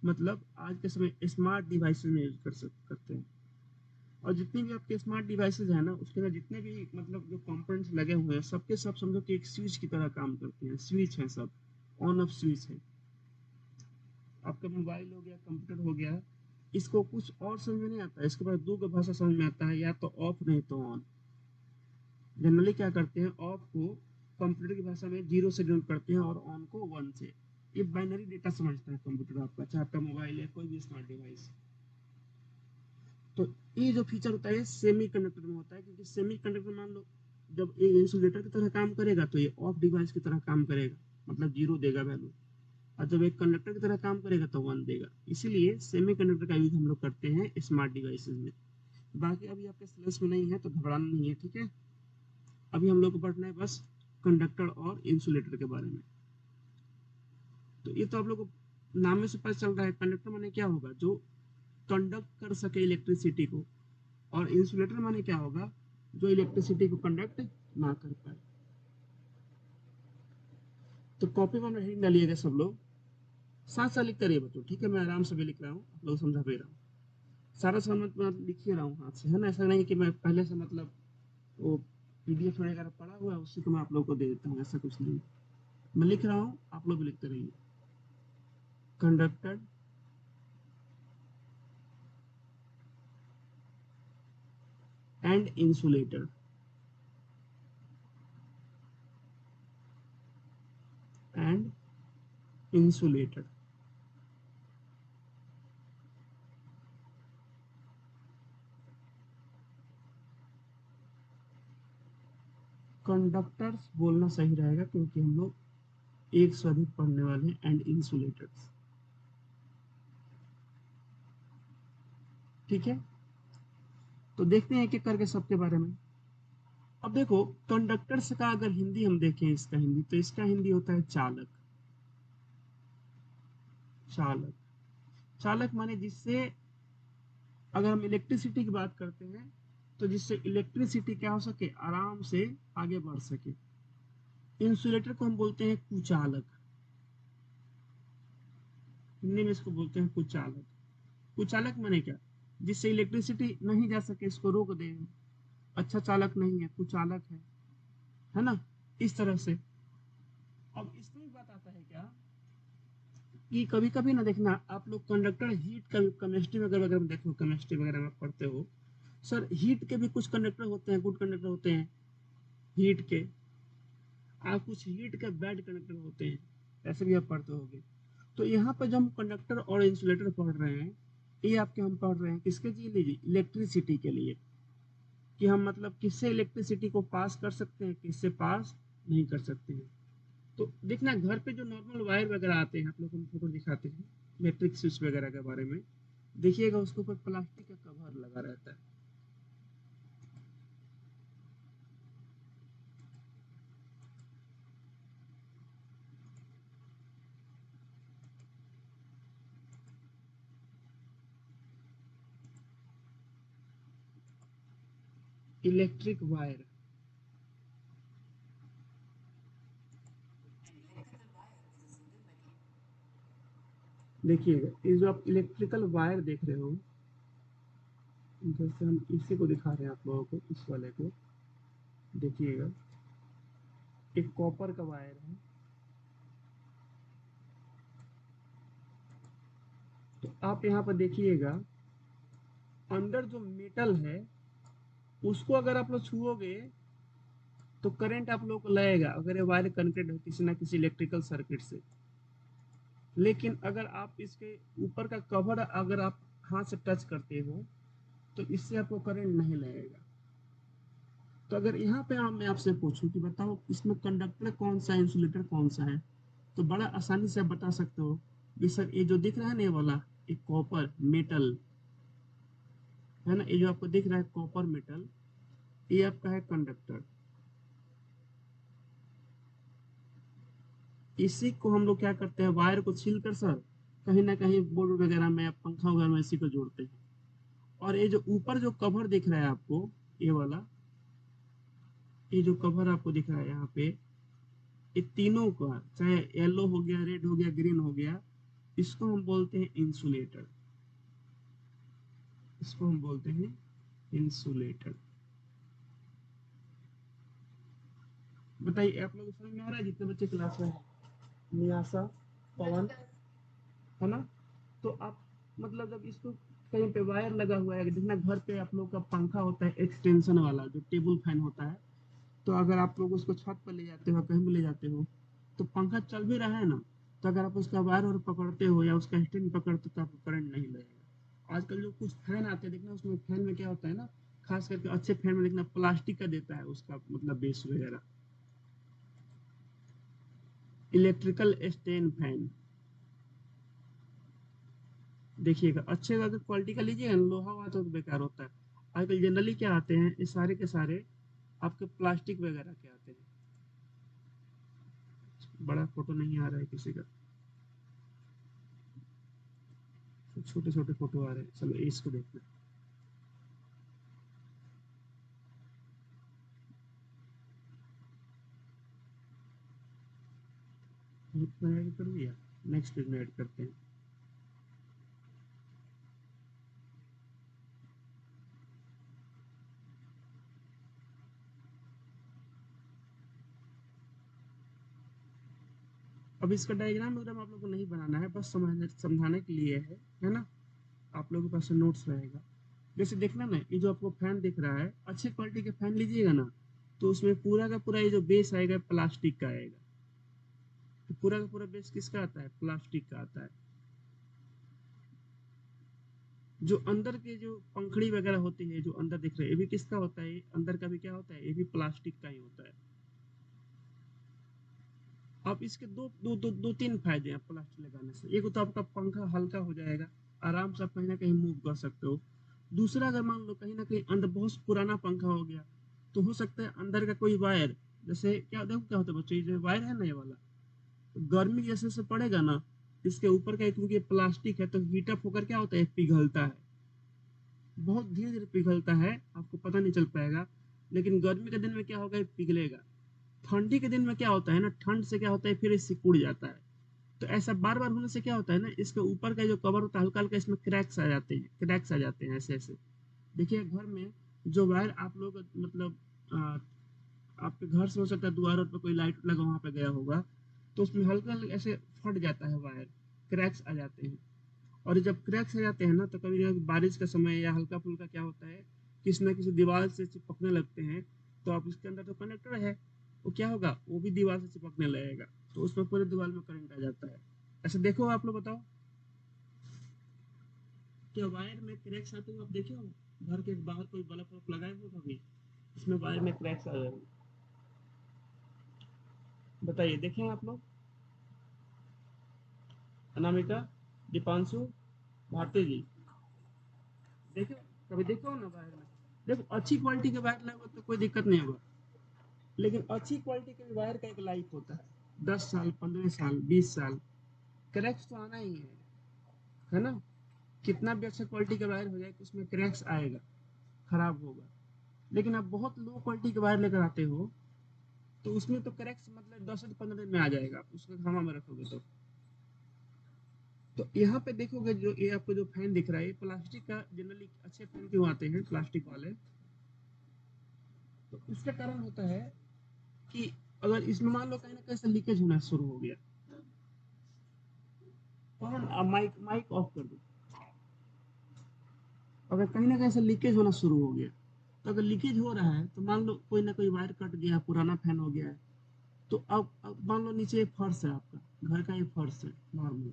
मतलब आज के समय स्मार्ट डिवाइसेस में यूज करते हैं। और जितनी भी आपके स्मार्ट डिवाइसेज है ना, उसके अंदर जितने भी मतलब जो कंपोनेंट्स लगे हुए हैं, सबके सब समझो कि एक स्विच की तरह काम करते हैं, स्विच है सब, ऑन ऑफ स्विच है। आपका मोबाइल हो गया, कंप्यूटर हो गया, इसको कुछ और समझ में नहीं आता, इसके बाद दो भाषा समझ में आता है, या तो ऑफ नहीं तो ऑन। जनरली क्या करते हैं, ऑफ को कंप्यूटर की भाषा में जीरो से डिनोट करते हैं और ऑन को वन से। ये बाइनरी डेटा समझता है कंप्यूटर आपका, चाहे आपका मोबाइल है कोई भी स्मार्ट डिवाइस। तो ये जो फीचर होता है सेमी कंडक्टर में होता है, क्योंकि सेमी कंडक्टर मान लो जब ये इंसुलेटर की तरह काम करेगा तो ये ऑफ डिवाइस की तरह काम करेगा, मतलब जीरो देगा वैल्यू, और जब एक कंडक्टर की तरह काम करेगा तो वन देगा। इसीलिए सेमी कंडक्टर का यूज हम लोग करते हैं स्मार्ट डिवाइसेज में। बाकी अभी आपके सिलेबस में नहीं है तो घबराना नहीं है, ठीक है। अभी हम लोग को पढ़ना है बस कंडक्टर और इंसुलेटर के बारे में। तो ये तो आप लोग को नाम में से पता चल रहा है, कंडक्टर माने क्या होगा, जो कंडक्ट कर सके इलेक्ट्रिसिटी को, और इंसुलेटर माने क्या होगा, जो इलेक्ट्रिसिटी को कंडक्ट ना कर पाए। तो कॉपी में हेडिंग डालिएगा सब लोग, साथ साथ लिखते रहिए बच्चों, ठीक है। मैं आराम से भी लिख रहा हूँ, आप लोग समझा भी रहा हूँ, सारा समझ मैं लिख ही रहा हूँ हाथ से, है ना। ऐसा नहीं कि मैं पहले से मतलब वो पीडीएफ वगैरह पड़ा हुआ है उसी को मैं आप लोग को दे देता हूँ, ऐसा कुछ नहीं। मैं लिख रहा हूँ, आप लोग भी लिखते रहिए। Conductor and insulator, and insulator. Conductors बोलना सही रहेगा क्योंकि हम लोग एक से अधिक पढ़ने वाले हैं, एंड इंसुलेटर्स, ठीक है। तो देखते हैं एक एक करके सबके बारे में। अब देखो कंडक्टर्स का अगर हिंदी हम देखें, इसका हिंदी, तो इसका हिंदी होता है चालक। चालक, चालक माने जिससे, अगर हम इलेक्ट्रिसिटी की बात करते हैं तो जिससे इलेक्ट्रिसिटी क्या हो सके, आराम से आगे बढ़ सके। इंसुलेटर को हम बोलते हैं कुचालक, हिंदी में इसको बोलते हैं कुचालक। कुचालक माने क्या, जिससे इलेक्ट्रिसिटी नहीं जा सके, इसको रोक दे। अच्छा चालक नहीं है, कुचालक है ना, इस तरह से। अब इसमें भी बात आता है क्या, कि कभी कभी ना देखना आप लोग कंडक्टर हीट का, केमिस्ट्री वगैरह अगर देखो, केमिस्ट्री वगैरह में पढ़ते हो सर, हीट के भी कुछ कंडक्टर होते हैं, गुड कंडक्टर होते हैं हीट के, और कुछ हीट के बैड कंडक्टर होते हैं, ऐसे भी आप पढ़ते होंगे। तो यहाँ पर जो हम कंडक्टर और इंसुलेटर पढ़ रहे हैं, ये आपके हम पढ़ रहे हैं किसके लिए, इलेक्ट्रिसिटी के लिए, कि हम मतलब किससे इलेक्ट्रिसिटी को पास कर सकते हैं, किससे पास नहीं कर सकते हैं। तो देखना घर पे जो नॉर्मल वायर वगैरह आते हैं, आप लोग को फोटो दिखाते हैं इलेक्ट्रिक स्विच वगैरह के बारे में, देखिएगा उसके ऊपर प्लास्टिक का कवर लगा रहता है। इलेक्ट्रिक वायर, देखिएगा ये जो आप इलेक्ट्रिकल वायर देख रहे हो, जैसे हम इसी को दिखा रहे हैं आप लोगों को, इस वाले को देखिएगा, एक कॉपर का वायर है। तो आप यहाँ पर देखिएगा, अंदर जो मेटल है उसको अगर आप लोग छुओगे तो करंट आप लोग को लगेगा, अगर ये वायर कनेक्टेड है किसी ना किसी इलेक्ट्रिकल सर्किट से। लेकिन अगर आप इसके ऊपर का कवर अगर आप हाथ से टच करते हो तो इससे आपको करंट नहीं लगेगा। तो अगर यहाँ पे मैं आपसे पूछूं कि बताओ इसमें कंडक्टर कौन सा है, इंसुलेटर कौन सा है, तो बड़ा आसानी से आप बता सकते हो कि सर ये जो दिख रहा है ना, ये वाला एक कॉपर मेटल है ना, ये जो आपको दिख रहा है कॉपर मेटल, ये आपका है कंडक्टर। इसी को हम लोग क्या करते हैं, वायर को छील कर सर कहीं ना कहीं बोर्ड वगैरह में, पंखा वगैरह में इसी को जोड़ते हैं। और ये जो ऊपर जो कवर दिख रहा है आपको, ये वाला, ये जो कवर आपको दिख रहा है यहाँ पे, ये तीनों का, चाहे येलो हो गया, रेड हो गया, ग्रीन हो गया, इसको हम बोलते हैं इंसुलेटर। इसको हम बोलते हैं इंसुलेटर। बताइए आप लोग को समझ में आ रहा है, जितने बच्चे क्लास में हैं? नियासा, पवन, है ना? तो आप मतलब जब इसको कहीं पे वायर लगा हुआ है, देखना घर पे आप लोग का पंखा होता है एक्सटेंशन वाला, जो टेबल फैन होता है, तो अगर आप लोग उसको छत पर ले जाते हो, कहीं भी ले जाते हो, तो पंखा चल भी रहा है ना, तो अगर आप उसका वायर और पकड़ते हो या उसका स्टैंड पकड़ते हो तो आपको करंट नहीं लगेगा। आजकल जो कुछ फैन आते हैं देखना, उसमें फैन में क्या होता है ना, खास करके अच्छे फैन में देखना प्लास्टिक का देता है उसका मतलब बेस वगैरह। इलेक्ट्रिकल स्टैंड फैन देखिएगा, अच्छे अगर क्वालिटी का लीजिएगा, लोहा हुआ तो बेकार होता है। आजकल जनरली क्या आते हैं, ये सारे के सारे आपके प्लास्टिक वगैरह के आते हैं। बड़ा फोटो नहीं आ रहा है किसी का, छोटे छोटे फोटो आ रहे हैं, चलो इसको देखना। मैं ऐड कर दिया, नेक्स्ट पेज में ऐड करते हैं। अब इसका डायग्राम वगैरह आप लोग को नहीं बनाना है, बस समझने समझाने के लिए है ना? आप लोगों के पास नोट्स रहेगा। जैसे देखना ना, ये जो आपको फैन दिख रहा है, अच्छे क्वालिटी के फैन लीजिएगा ना, तो उसमें पूरा का पूरा ये जो बेस आएगा प्लास्टिक का आएगा। तो पूरा का पूरा बेस किसका आता है, प्लास्टिक का आता है। जो अंदर के जो पंखड़ी वगैरह होती है, जो अंदर दिख रहे हैं, ये भी किसका होता है, अंदर का भी क्या होता है, ये भी प्लास्टिक का ही होता है। अब इसके दो तीन फायदे हैं प्लास्टिक लगाने से। एक तो आपका पंखा हल्का हो जाएगा, आराम से आप कहीं ना कहीं मूव कर सकते हो। दूसरा, अगर मान लो कहीं ना कहीं अंदर बहुत पुराना पंखा हो गया, तो हो सकता है अंदर का कोई वायर, जैसे क्या देखो क्या होता है बच्चों, ये जो वायर है ना, ये वाला, तो गर्मी जैसे से पड़ेगा ना, इसके ऊपर का, क्योंकि प्लास्टिक है तो हीटअप होकर क्या होता है, पिघलता है। बहुत धीरे धीरे पिघलता है, आपको पता नहीं चल पाएगा। लेकिन गर्मी के दिन में क्या होगा, ये पिघलेगा। ठंडी के दिन में क्या होता है ना, ठंड से क्या होता है, फिर ये सिकुड़ जाता है। तो ऐसा बार बार होने से क्या होता है ना, इसके ऊपर का जो कवर होता है हल्का हल्का, इसमें क्रैक्स आ जाते हैं, क्रैक्स आ जाते हैं ऐसे ऐसे। देखिए घर में जो वायर आप लोग मतलब आपके घर से हो सकता है द्वार पर कोई लाइट लगा वहां पे गया होगा, तो उसमें हल्का हल्का ऐसे फट जाता है वायर, क्रैक्स आ जाते हैं। और जब क्रैक्स आ जाते हैं ना, तो कभी कभी बारिश का समय या हल्का फुल्का क्या होता है, किसी न किसी दीवार से चिपकने लगते हैं, तो आप इसके अंदर जो कनेक्टर है, वो क्या होगा, वो भी दीवार से चिपकने लगेगा, तो उसमें पूरे दीवार में करंट आ जाता है। ऐसे देखो आप लोग बताओ, क्या वायर में क्रैक्स आते हुए आप देखे हो? घर के बाहर कोई बल्ब वल्ब लगाए हो कभी, इसमें वायर में क्रैक्स आ रहे हो? बताइए, देखें आप लोग? अनामिका, दीपांशु, भारती जी, देखो, कभी देखो ना वायर में? देखो अच्छी क्वालिटी के वायर लगे तो कोई दिक्कत नहीं होगा, लेकिन अच्छी क्वालिटी के वायर का एक लाइफ होता है, 10 साल, 15 साल, 20 साल, क्रैक्स तो आना ही है ना? कितना भी अच्छा क्वालिटी का वायर हो जाए, उसमें क्रैक्स आएगा, खराब होगा। लेकिन आप बहुत लो क्वालिटी के वायर लेकर आते हो तो उसमें तो करेक्ट मतलब 10 से 15 दिन में आ जाएगा, आप उसको हवा में रखोगे तो यहाँ पे देखोगे जो ये आपको जो फैन दिख रहा है, ये प्लास्टिक का जनरली अच्छे फैन क्यों आते हैं प्लास्टिक वाले, तो इसका कारण होता है कि अगर इसमें मान लो कहीं ना कहीं से लीकेज होना शुरू हो गया, कौन माइक माइक ऑफ कर दो, अगर कहीं ना कहीं से लीकेज होना शुरू हो गया, तो अगर लीकेज हो रहा है तो मान लो कोई ना कोई वायर कट गया, पुराना फैन हो गया है, तो अब मान लो नीचे एक फर्श है, आपका घर का ये फर्श है नॉर्मल,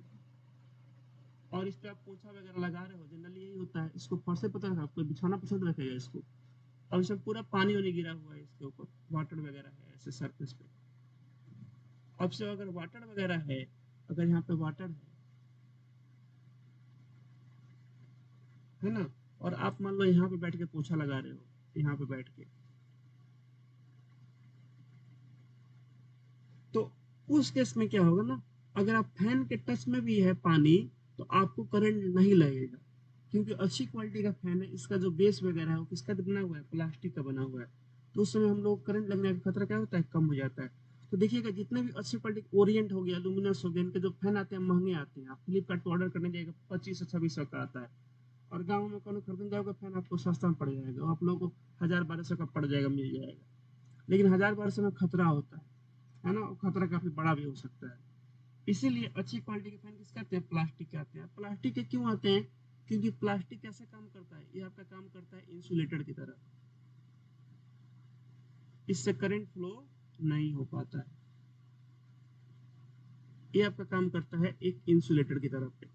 और इस पे आप पोछा वगैरह लगा रहे हो, जनरली यही होता है, इसको फर्श से पता रखा, आपको बिछाना पसंद रखेगा इसको, और इसमें पूरा पानी वानी गिरा हुआ है इसके ऊपर, वाटर वगैरह है ऐसे सरफेस पे, अब से अगर वाटर वगैरह है, अगर यहाँ पे वाटर है ना, और आप मान लो यहाँ पे बैठ के पोछा लगा रहे हो, यहाँ पे बैठ के, तो उस केस में क्या होगा ना, अगर आप फैन के टच में भी है पानी, तो आपको करंट नहीं लगेगा, क्योंकि अच्छी क्वालिटी का फैन है, इसका जो बेस वगैरह है वो किसका बना हुआ है, प्लास्टिक का बना हुआ है, तो उस समय हम लोग करंट लगने का खतरा क्या होता है, कम हो जाता है। तो देखिएगा जितने भी अच्छी क्वालिटी, ओरिएंट हो गया, लुमिनस हो गया, इनके जो फैन आते हैं महंगे आते हैं, आप फ्लिपकार्ट पर ऑर्डर करने जाएगा 25 से 26 सौ का आता है, और गाँव में कौन खरीदने जाओगे फैन आपको सस्ता में पड़ जाएगा, आप लोगों को 1000-1200 का पड़ जाएगा, मिल जाएगा, लेकिन 1000-1200 में खतरा होता है ना, वो खतरा काफी बड़ा भी हो सकता है। इसीलिए अच्छी क्वालिटी के फैन किसके आते हैं, प्लास्टिक के आते हैं। प्लास्टिक के क्यों आते हैं, क्योंकि प्लास्टिक कैसे काम करता है, ये आपका काम करता है इंसुलेटर की तरह, इससे करंट फ्लो नहीं हो पाता है, ये आपका काम करता है एक इंसुलेटर की तरह पे,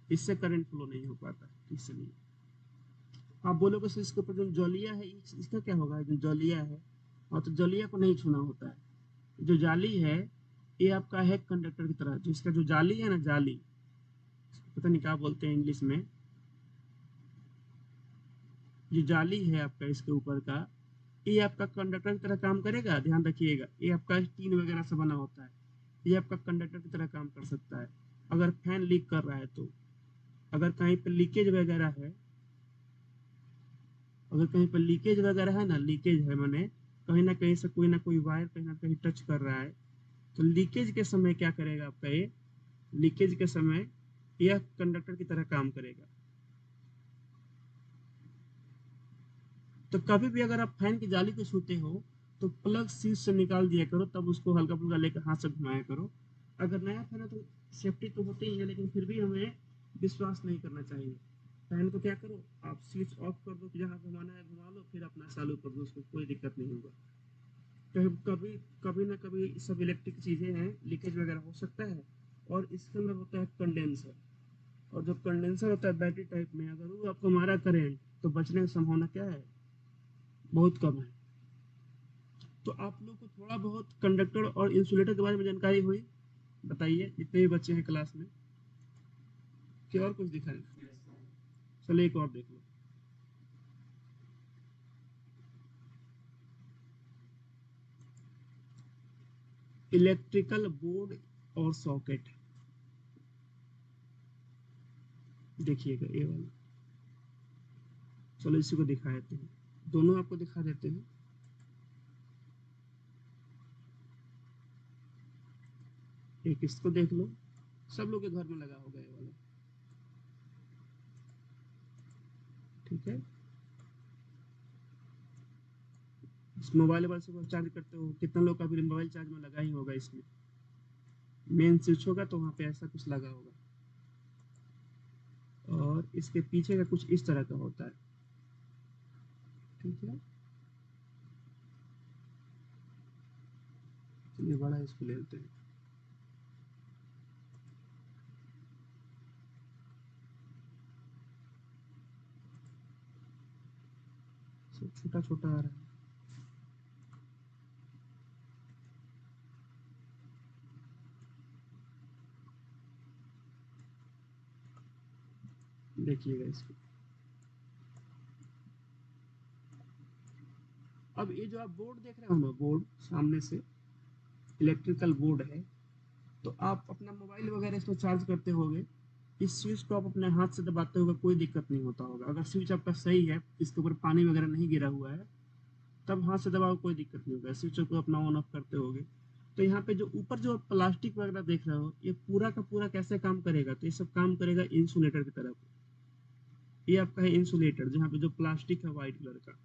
इससे करंट फ्लो नहीं हो पाता है। इसलिए आप बोलोगे सर इसके ऊपर जो जौलिया है, इसका क्या होगा, जो जौलिया है, और तो जौलिया को नहीं छूना होता है, जो जाली है ये आपका है कंडक्टर की तरह, जो इसका जो जाली है ना, जाली पता नहीं क्या बोलते हैं इंग्लिश में, जो जाली है आपका इसके ऊपर का, ये आपका कंडक्टर की तरह काम करेगा, ध्यान रखिएगा, ये आपका टीन वगैरह से बना होता है, ये आपका कंडक्टर की तरह काम कर सकता है, अगर फैन लीक कर रहा है तो, अगर कहीं पर लीकेज वगैरह है, अगर कहीं पर लीकेज वगैरह है ना, लीकेज है मैंने कहीं ना कहीं से कोई ना कोई वायर कहीं ना कहीं टच कर रहा है, तो लीकेज के समय क्या करेगा आपका ये, लीकेज के समय यह कंडक्टर की तरह काम करेगा। तो कभी भी अगर आप फैन की जाली को छूते हो तो प्लग स्विच से निकाल दिया करो, तब उसको हल्का फुल्का लेकर हाथ से घुमाया करो। अगर नया फैन है तो सेफ्टी तो होती ही है, लेकिन फिर भी हमें विश्वास नहीं करना चाहिए। फैन को क्या करो, आप स्विच ऑफ कर दो, जहाँ घुमाना है घुमा लो, फिर अपना चालू कर दो, उसको कोई दिक्कत नहीं होगा। कभी कभी कभी ना कभी सब इलेक्ट्रिक चीजें हैं, लीकेज वगैरह हो सकता है, और इसके अंदर होता है कंडेंसर, और जो कंडेंसर होता है बैटरी टाइप में, अगर वो आपको मारा करेंट तो बचने की संभावना क्या है, बहुत कम है। तो आप लोग को थोड़ा बहुत कंडक्टर और इंसुलेटर के बारे में जानकारी हुई, बताइए जितने भी बच्चे हैं क्लास में, कि और कुछ दिखाएं, चलो एक और देख लो। इलेक्ट्रिकल बोर्ड और सॉकेट, देखिएगा ये वाला, चलो इसी को दिखा देते हैं, दोनों आपको दिखा देते हैं। एक इसको देख लो, सब लोग के घर में लगा होगा ये वाला, ठीक है। इस मोबाइल वोबाइल से चार्ज करते हो, कितना लोग का भी मोबाइल चार्ज में लगा ही होगा, इसमें मेन स्विच होगा तो वहाँ पे ऐसा कुछ लगा होगा, और इसके पीछे का कुछ इस तरह का होता है, ठीक है। चलिए बड़ा इसको ले लेते हैं, सब छोटा छोटा आ रहा है। देखिएगा इसको, अब ये जो आप बोर्ड देख रहे हो ना, बोर्ड सामने से इलेक्ट्रिकल बोर्ड है, तो आप अपना मोबाइल वगैरह इसमें चार्ज करते होगे, इस स्विच को आप अपने हाथ से दबाते होगे, कोई दिक्कत नहीं होता होगा, अगर स्विच आपका सही है, इसके ऊपर पानी वगैरह नहीं गिरा हुआ है, तब हाथ से दबाओ कोई दिक्कत नहीं होगा, स्विच को अपना ऑन ऑफ करते होगे। तो यहाँ पे जो ऊपर जो प्लास्टिक वगैरह देख रहे हो, ये पूरा का पूरा कैसे काम करेगा, तो ये सब काम करेगा इंसुलेटर की तरफ। ये आपका है इंसुलेटर, जहाँ पे जो प्लास्टिक है व्हाइट कलर का,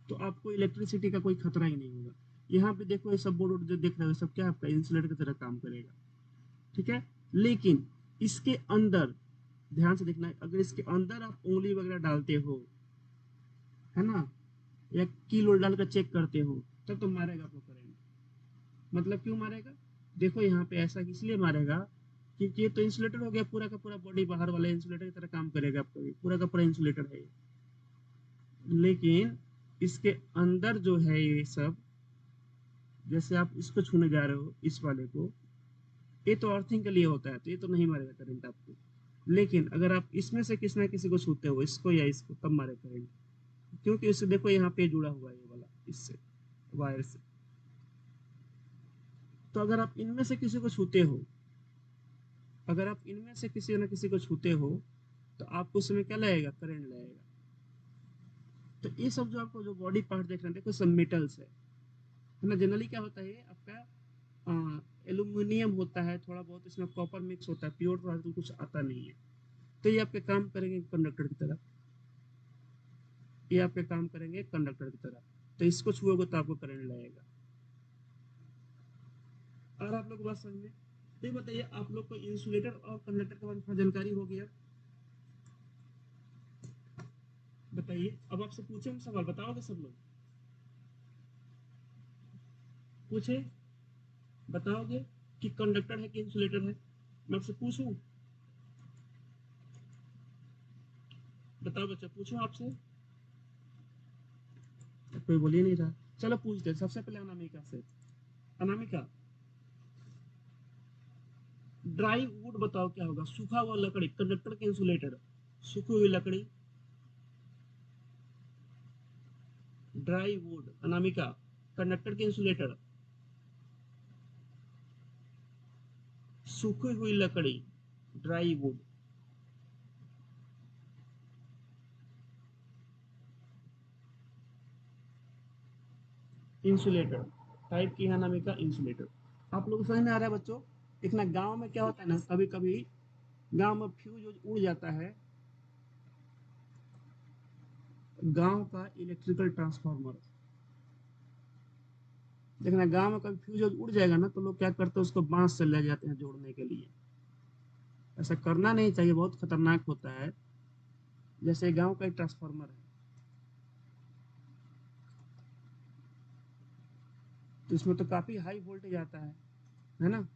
तो आपको इलेक्ट्रिसिटी का कोई खतरा ही नहीं होगा। यहाँ पे देखो ये सब बोर्ड जो देख रहे हो, सब क्या आपका इंसुलेटर की तरह काम करेगा, ठीक है। लेकिन इसके अंदर ध्यान से देखना, अगर इसके अंदर आप उंगली वगैरह डालते हो, है ना, या कील डाल कर चेक करते हो, तब तो मारेगा आपको करंट। मतलब क्यों मारेगा, देखो यहाँ पे ऐसा इसलिए मारेगा क्योंकि ये तो इंसुलेटर हो गया, पूरा का पूरा बॉडी बाहर वाले इंसुलेटर की तरह काम करेगा आपका, पूरा का पूरा इंसुलेटर है ये। लेकिन इसके अंदर जो है ये सब, जैसे आप इसको छूने जा रहे हो इस वाले को, ये तो अर्थिंग के लिए होता है, तो ये तो नहीं मारेगा करंट आपको। लेकिन अगर आप इसमें से किसी ना किसी को छूते हो, इसको या इसको, तब मारे करंट, क्योंकि इससे देखो यहाँ पे जुड़ा हुआ है ये वाला इससे, वायर से। तो अगर आप इनमें से किसी को छूते हो, अगर आप इनमें से किसी ना किसी को छूते हो, तो आपको उसमें क्या लगेगा, करंट लगेगा। तो ये सब जो आपको जो बॉडी पार्ट देख रहे हैं, देखो सब मेटल्स है ना। जनरली क्या होता है आपका एल्यूमिनियम होता है, थोड़ा बहुत इसमें कॉपर मिक्स होता है, प्योर तो कुछ आता नहीं है। तो ये आपके काम करेंगे कंडक्टर की तरह, ये आपके काम करेंगे कंडक्टर की तरह। तो इसको छुओगे तो आपको करंट लगेगा। और आप लोग बात समझ में, तो ये बताइए आप लोग को इंसुलेटर और कंडक्टर के बारे में जानकारी हो गया। बताइए, अब आपसे पूछे हम सवाल, बताओगे सब लोग, पूछे, बताओगे कि कंडक्टर है कि इंसुलेटर है, मैं आपसे पूछूं, बताओ बच्चा, पूछूं आपसे, कोई बोल ही नहीं रहा। चलो पूछते, सबसे पहले अनामिका से। अनामिका, ड्राई वुड बताओ क्या होगा, सूखा हुआ लकड़ी, कंडक्टर के इंसुलेटर, सूखी हुई लकड़ी, ड्राई वुड, अनामिका, कंडक्टर के इंसुलेटर, सूखी हुई लकड़ी, ड्राई वुड, इंसुलेटर, टाइप की है अनामिका इंसुलेटर। आप लोग समझ में आ रहा है बच्चों। देखना गांव में क्या होता है ना, कभी कभी गांव में फ्यूज उड़ जाता है, गांव का इलेक्ट्रिकल ट्रांसफार्मर। देखना गांव में कभी फ्यूज उड़ जाएगा ना, तो लोग क्या करते हैं, उसको बांस से ले जाते हैं जोड़ने के लिए। ऐसा करना नहीं चाहिए, बहुत खतरनाक होता है। जैसे गांव का एक ट्रांसफार्मर है, तो इसमें तो काफी हाई वोल्टेज आता है ना।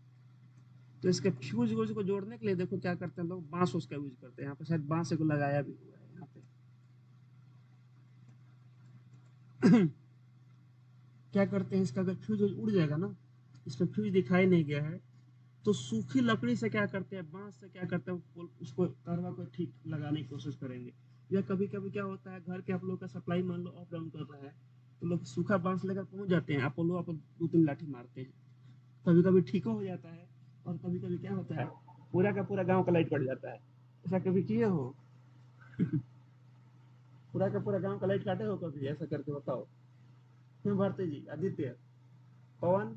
तो इसके फ्यूज वूज को जोड़ने के लिए देखो क्या करते हैं लोग, बांस उसका यूज करते हैं। यहाँ पे शायद बांस को लगाया भी हुआ है यहाँ पे। क्या करते हैं, इसका अगर फ्यूज उड़ जाएगा ना, इसमें फ्यूज दिखाई नहीं गया है, तो सूखी लकड़ी से क्या करते हैं, बांस से क्या करते हैं, उसको तारवा को ठीक लगाने की कोशिश करेंगे। या कभी कभी क्या होता है, घर के आप लोग का सप्लाई मान लो ऑफ डाउन कर रहा है, तो लोग सूखा बांस लेकर पहुंच जाते हैं, आप दो तीन लाठी मारते हैं, कभी कभी ठीक हो जाता है। और कभी कभी क्या होता है, पूरा का पूरा गांव का लाइट कट जाता है। ऐसा कभी किए हो, पूरा का पूरा गांव का लाइट काटे हो कभी, ऐसा करके बताओ। क्यों भारती जी, आदित्य, पवन,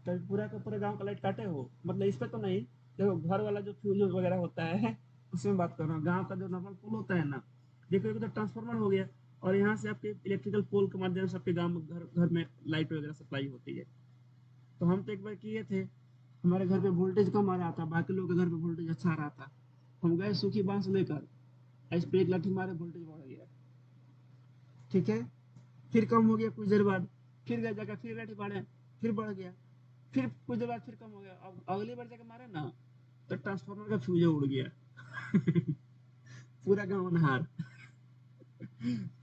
कभी पूरा का पूरा गांव का लाइट काटे हो, मतलब इस पे तो नहीं, देखो घर वाला जो फ्यूज वगैरह होता है उसमें बात कर रहा हूँ। गांव का जो नॉर्मल पोल होता है ना, देखो एक तो ट्रांसफार्मर हो गया, और यहाँ से आपके इलेक्ट्रिकल पोल के माध्यम से आपके गांव में घर घर में लाइट वगैरह सप्लाई होती है। तो हम तो एक बार किए थे, हमारे घर पे वोल्टेज कम आ रहा था, बाकी लोगों के घर पे वोल्टेज अच्छा आ रहा था। हम गए सूखी बांस लेकर, इस पे एक लाठी मारे, वोल्टेज बढ़ गया, ठीक है। फिर कम हो गया कुछ देर बाद, फिर गए जगह, फिर लाठी मारे, फिर बढ़ गया, फिर कुछ देर बाद फिर कम हो गया। अब अगली बार जाके मारे ना, तो ट्रांसफार्मर का फ्यूज उड़ गया। पूरा गाँव नहार,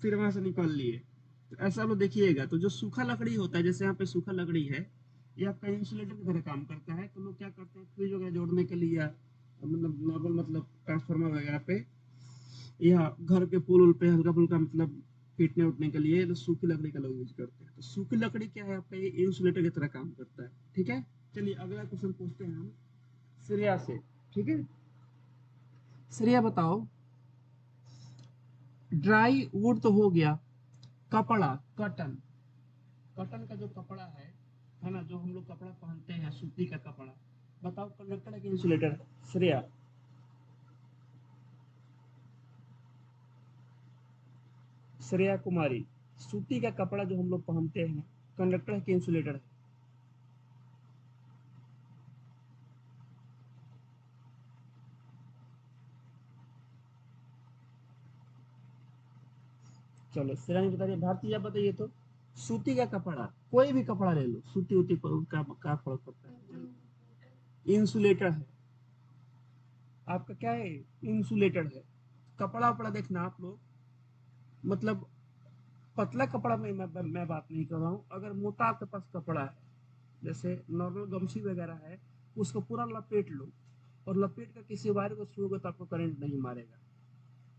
फिर वहां से निकल लिए। तो ऐसा लोग देखिएगा, तो जो सूखा लकड़ी होता है, जैसे यहाँ पे सूखा लकड़ी है, ये आपका इंसुलेटर की तरह काम करता है। तो लोग क्या करते हैं, फ्यूज वगैरह जोड़ने के लिए, या मतलब नॉर्मल मतलब ट्रांसफार्मर वगैरह पे, या घर के पुल उल पे हल्का फुल्का मतलब पीटने उठने के लिए, तो सूखी लकड़ी का लोग यूज करते हैं। तो सूखी लकड़ी क्या है आपका, ये इंसुलेटर की तरह काम करता है, ठीक है। चलिए अगला क्वेश्चन पूछते हैं हम श्रेया से, ठीक है। श्रेया बताओ, ड्राई वुड तो हो गया, कपड़ा, कॉटन, कॉटन का जो कपड़ा है ना, जो हम लोग कपड़ा पहनते हैं सूती का कपड़ा, बताओ कंडक्टर है कि इंसुलेटर? श्रेया, श्रेया कुमारी, सूती का कपड़ा जो हम लोग पहनते हैं कंडक्टर है कि इंसुलेटर है? चलो श्रेया ने बता दिया, भारतीय आप बताइए तो। सूती का कपड़ा, कोई भी कपड़ा ले लो, सूती उती का फर्क पड़ता है? इंसुलेटर है। आपका क्या है? इंसुलेटेड है। कपड़ा वपड़ा देखना आप लोग, मतलब पतला कपड़ा में मैं बात नहीं कर रहा हूँ, अगर मोटा आपके पास कपड़ा है, जैसे नॉर्मल गमछी वगैरह है, उसको पूरा लपेट लो, और लपेट कर किसी वायर को छुओगे तो आपको करंट नहीं मारेगा,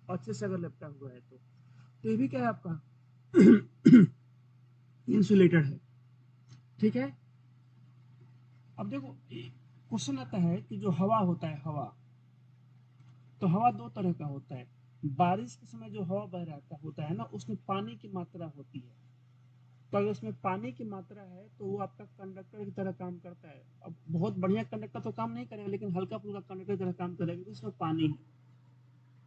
अच्छे से अगर लपटा हुआ है तो ये भी क्या है आपका इंसुलेटेड है। ठीक है। अब देखो क्वेश्चन आता है कि जो हवा होता है, हवा, तो हवा दो तरह का होता है। बारिश के समय जो हवा बह रहा होता है ना, उसमें पानी की मात्रा होती है, तो अगर उसमें पानी की मात्रा है तो वो आपका कंडक्टर की तरह काम करता है। अब बहुत बढ़िया कंडक्टर तो काम नहीं करेगा, लेकिन हल्का फुल्का कंडक्टर की तरह काम करेगा, क्योंकि उसमें पानी है।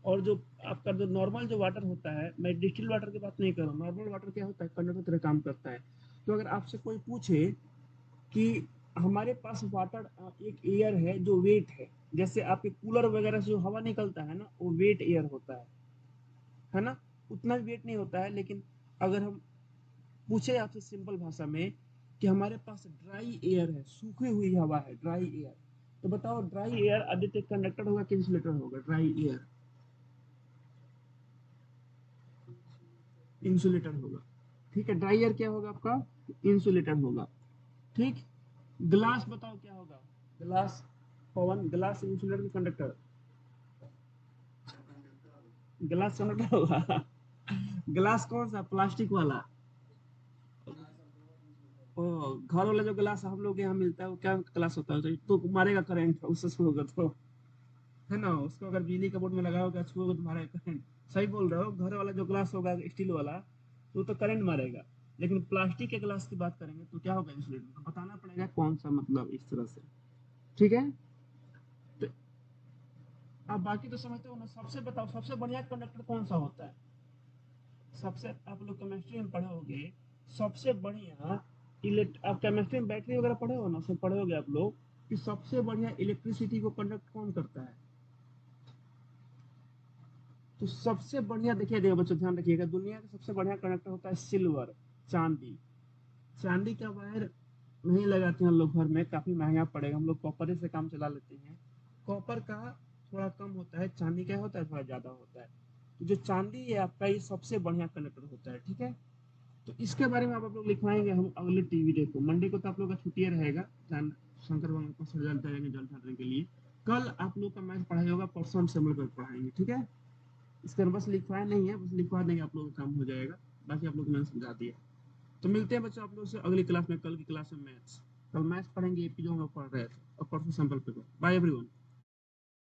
और जो आपका जो नॉर्मल जो वाटर होता है, मैं डिस्टिल वाटर की बात नहीं कर रहा हूँ, नॉर्मल वाटर क्या होता है, कंडक्टर की तरह काम करता है। तो अगर आपसे कोई पूछे कि हमारे पास वाटर एक एयर है जो वेट है, जैसे आपके कूलर वगैरह से जो हवा निकलता है ना, वो वेट एयर होता है ना, उतना वेट नहीं होता है। लेकिन अगर हम पूछे आपसे सिंपल भाषा में कि हमारे पास ड्राई एयर है, सूखी हुई हवा है, ड्राई एयर, तो बताओ ड्राई एयर आदित्य कंडक्टर होगा कि इंसुलेटर होगा? ड्राई एयर इंसुलेटर होगा। ठीक है, ड्राई एयर क्या होगा आपका? इंसुलेटर होगा। ठीक। ग्लास बताओ क्या होगा? ग्लास, पवन, ग्लास इंसुलेटर की कंडक्टर? ग्लास कंडक्टर होगा ग्लास कौन सा, प्लास्टिक वाला? ओ, घर वाला जो ग्लास हम लोग के यहाँ मिलता है वो क्या ग्लास होता है, तो मारेगा करंट उससे छुओगे तो, है ना, उसको अगर बिजली का बोर्ड में लगाओगे छुओगे तो मारेगा करंट। सही बोल रहे हो, घर वाला जो ग्लास होगा स्टील वाला, तो करंट मारेगा। लेकिन प्लास्टिक के ग्लास की बात करेंगे तो क्या होगा इंसुलेटर, तो बताना पड़ेगा कौन सा, मतलब इस तरह से। ठीक है। तो अब बाकी तो समझते हो ना, सबसे बताओ सबसे बढ़िया कंडक्टर कौन सा होता है? सबसे, आप लोग केमिस्ट्री में पढ़े होगे, सबसे बढ़िया आप केमिस्ट्री में बैटरी वगैरह पढ़े हो ना, सब पढ़े होगे आप लोग, कि सबसे बढ़िया इलेक्ट्रिसिटी को कंडक्ट कौन करता है? तो सबसे बढ़िया, देखिए देखिए बच्चों ध्यान रखिएगा, दुनिया का सबसे बढ़िया कंडक्टर होता है सिल्वर, चांदी। चांदी का वायर नहीं लगाते हैं हम लोग घर में, काफी महंगा पड़ेगा, हम लोग कॉपर से काम चला लेते हैं। कॉपर का थोड़ा कम होता है, चांदी का होता है थोड़ा ज्यादा होता है। तो जो चांदी है आपका, ये सबसे बढ़िया कंडक्टर होता है। ठीक है। तो इसके बारे में आप लोग लिखवाएंगे हम अगले टीवी डे को, मंडे को तो आप लोग का छुट्टी रहेगा, शंकर भगवान को जल चढ़ेंगे, जल चढ़ने के लिए। कल आप लोग का मैथ पढ़ाई होगा, परसों हम से मिलकर पढ़ाएंगे। ठीक है। इसका बस लिखवाया नहीं है, बस लिखवा देंगे, आप लोग का काम हो जाएगा। बाकी आप लोग को मैंने समझा दिया। तो मिलते हैं बच्चों आप लोग से अगली क्लास में, कल की क्लास में मैथ्स। कल मैथ्स पढ़ेंगे, एपी जो हम लोग पढ़ रहे थे, और परसों सैंपल पेपर। Bye everyone.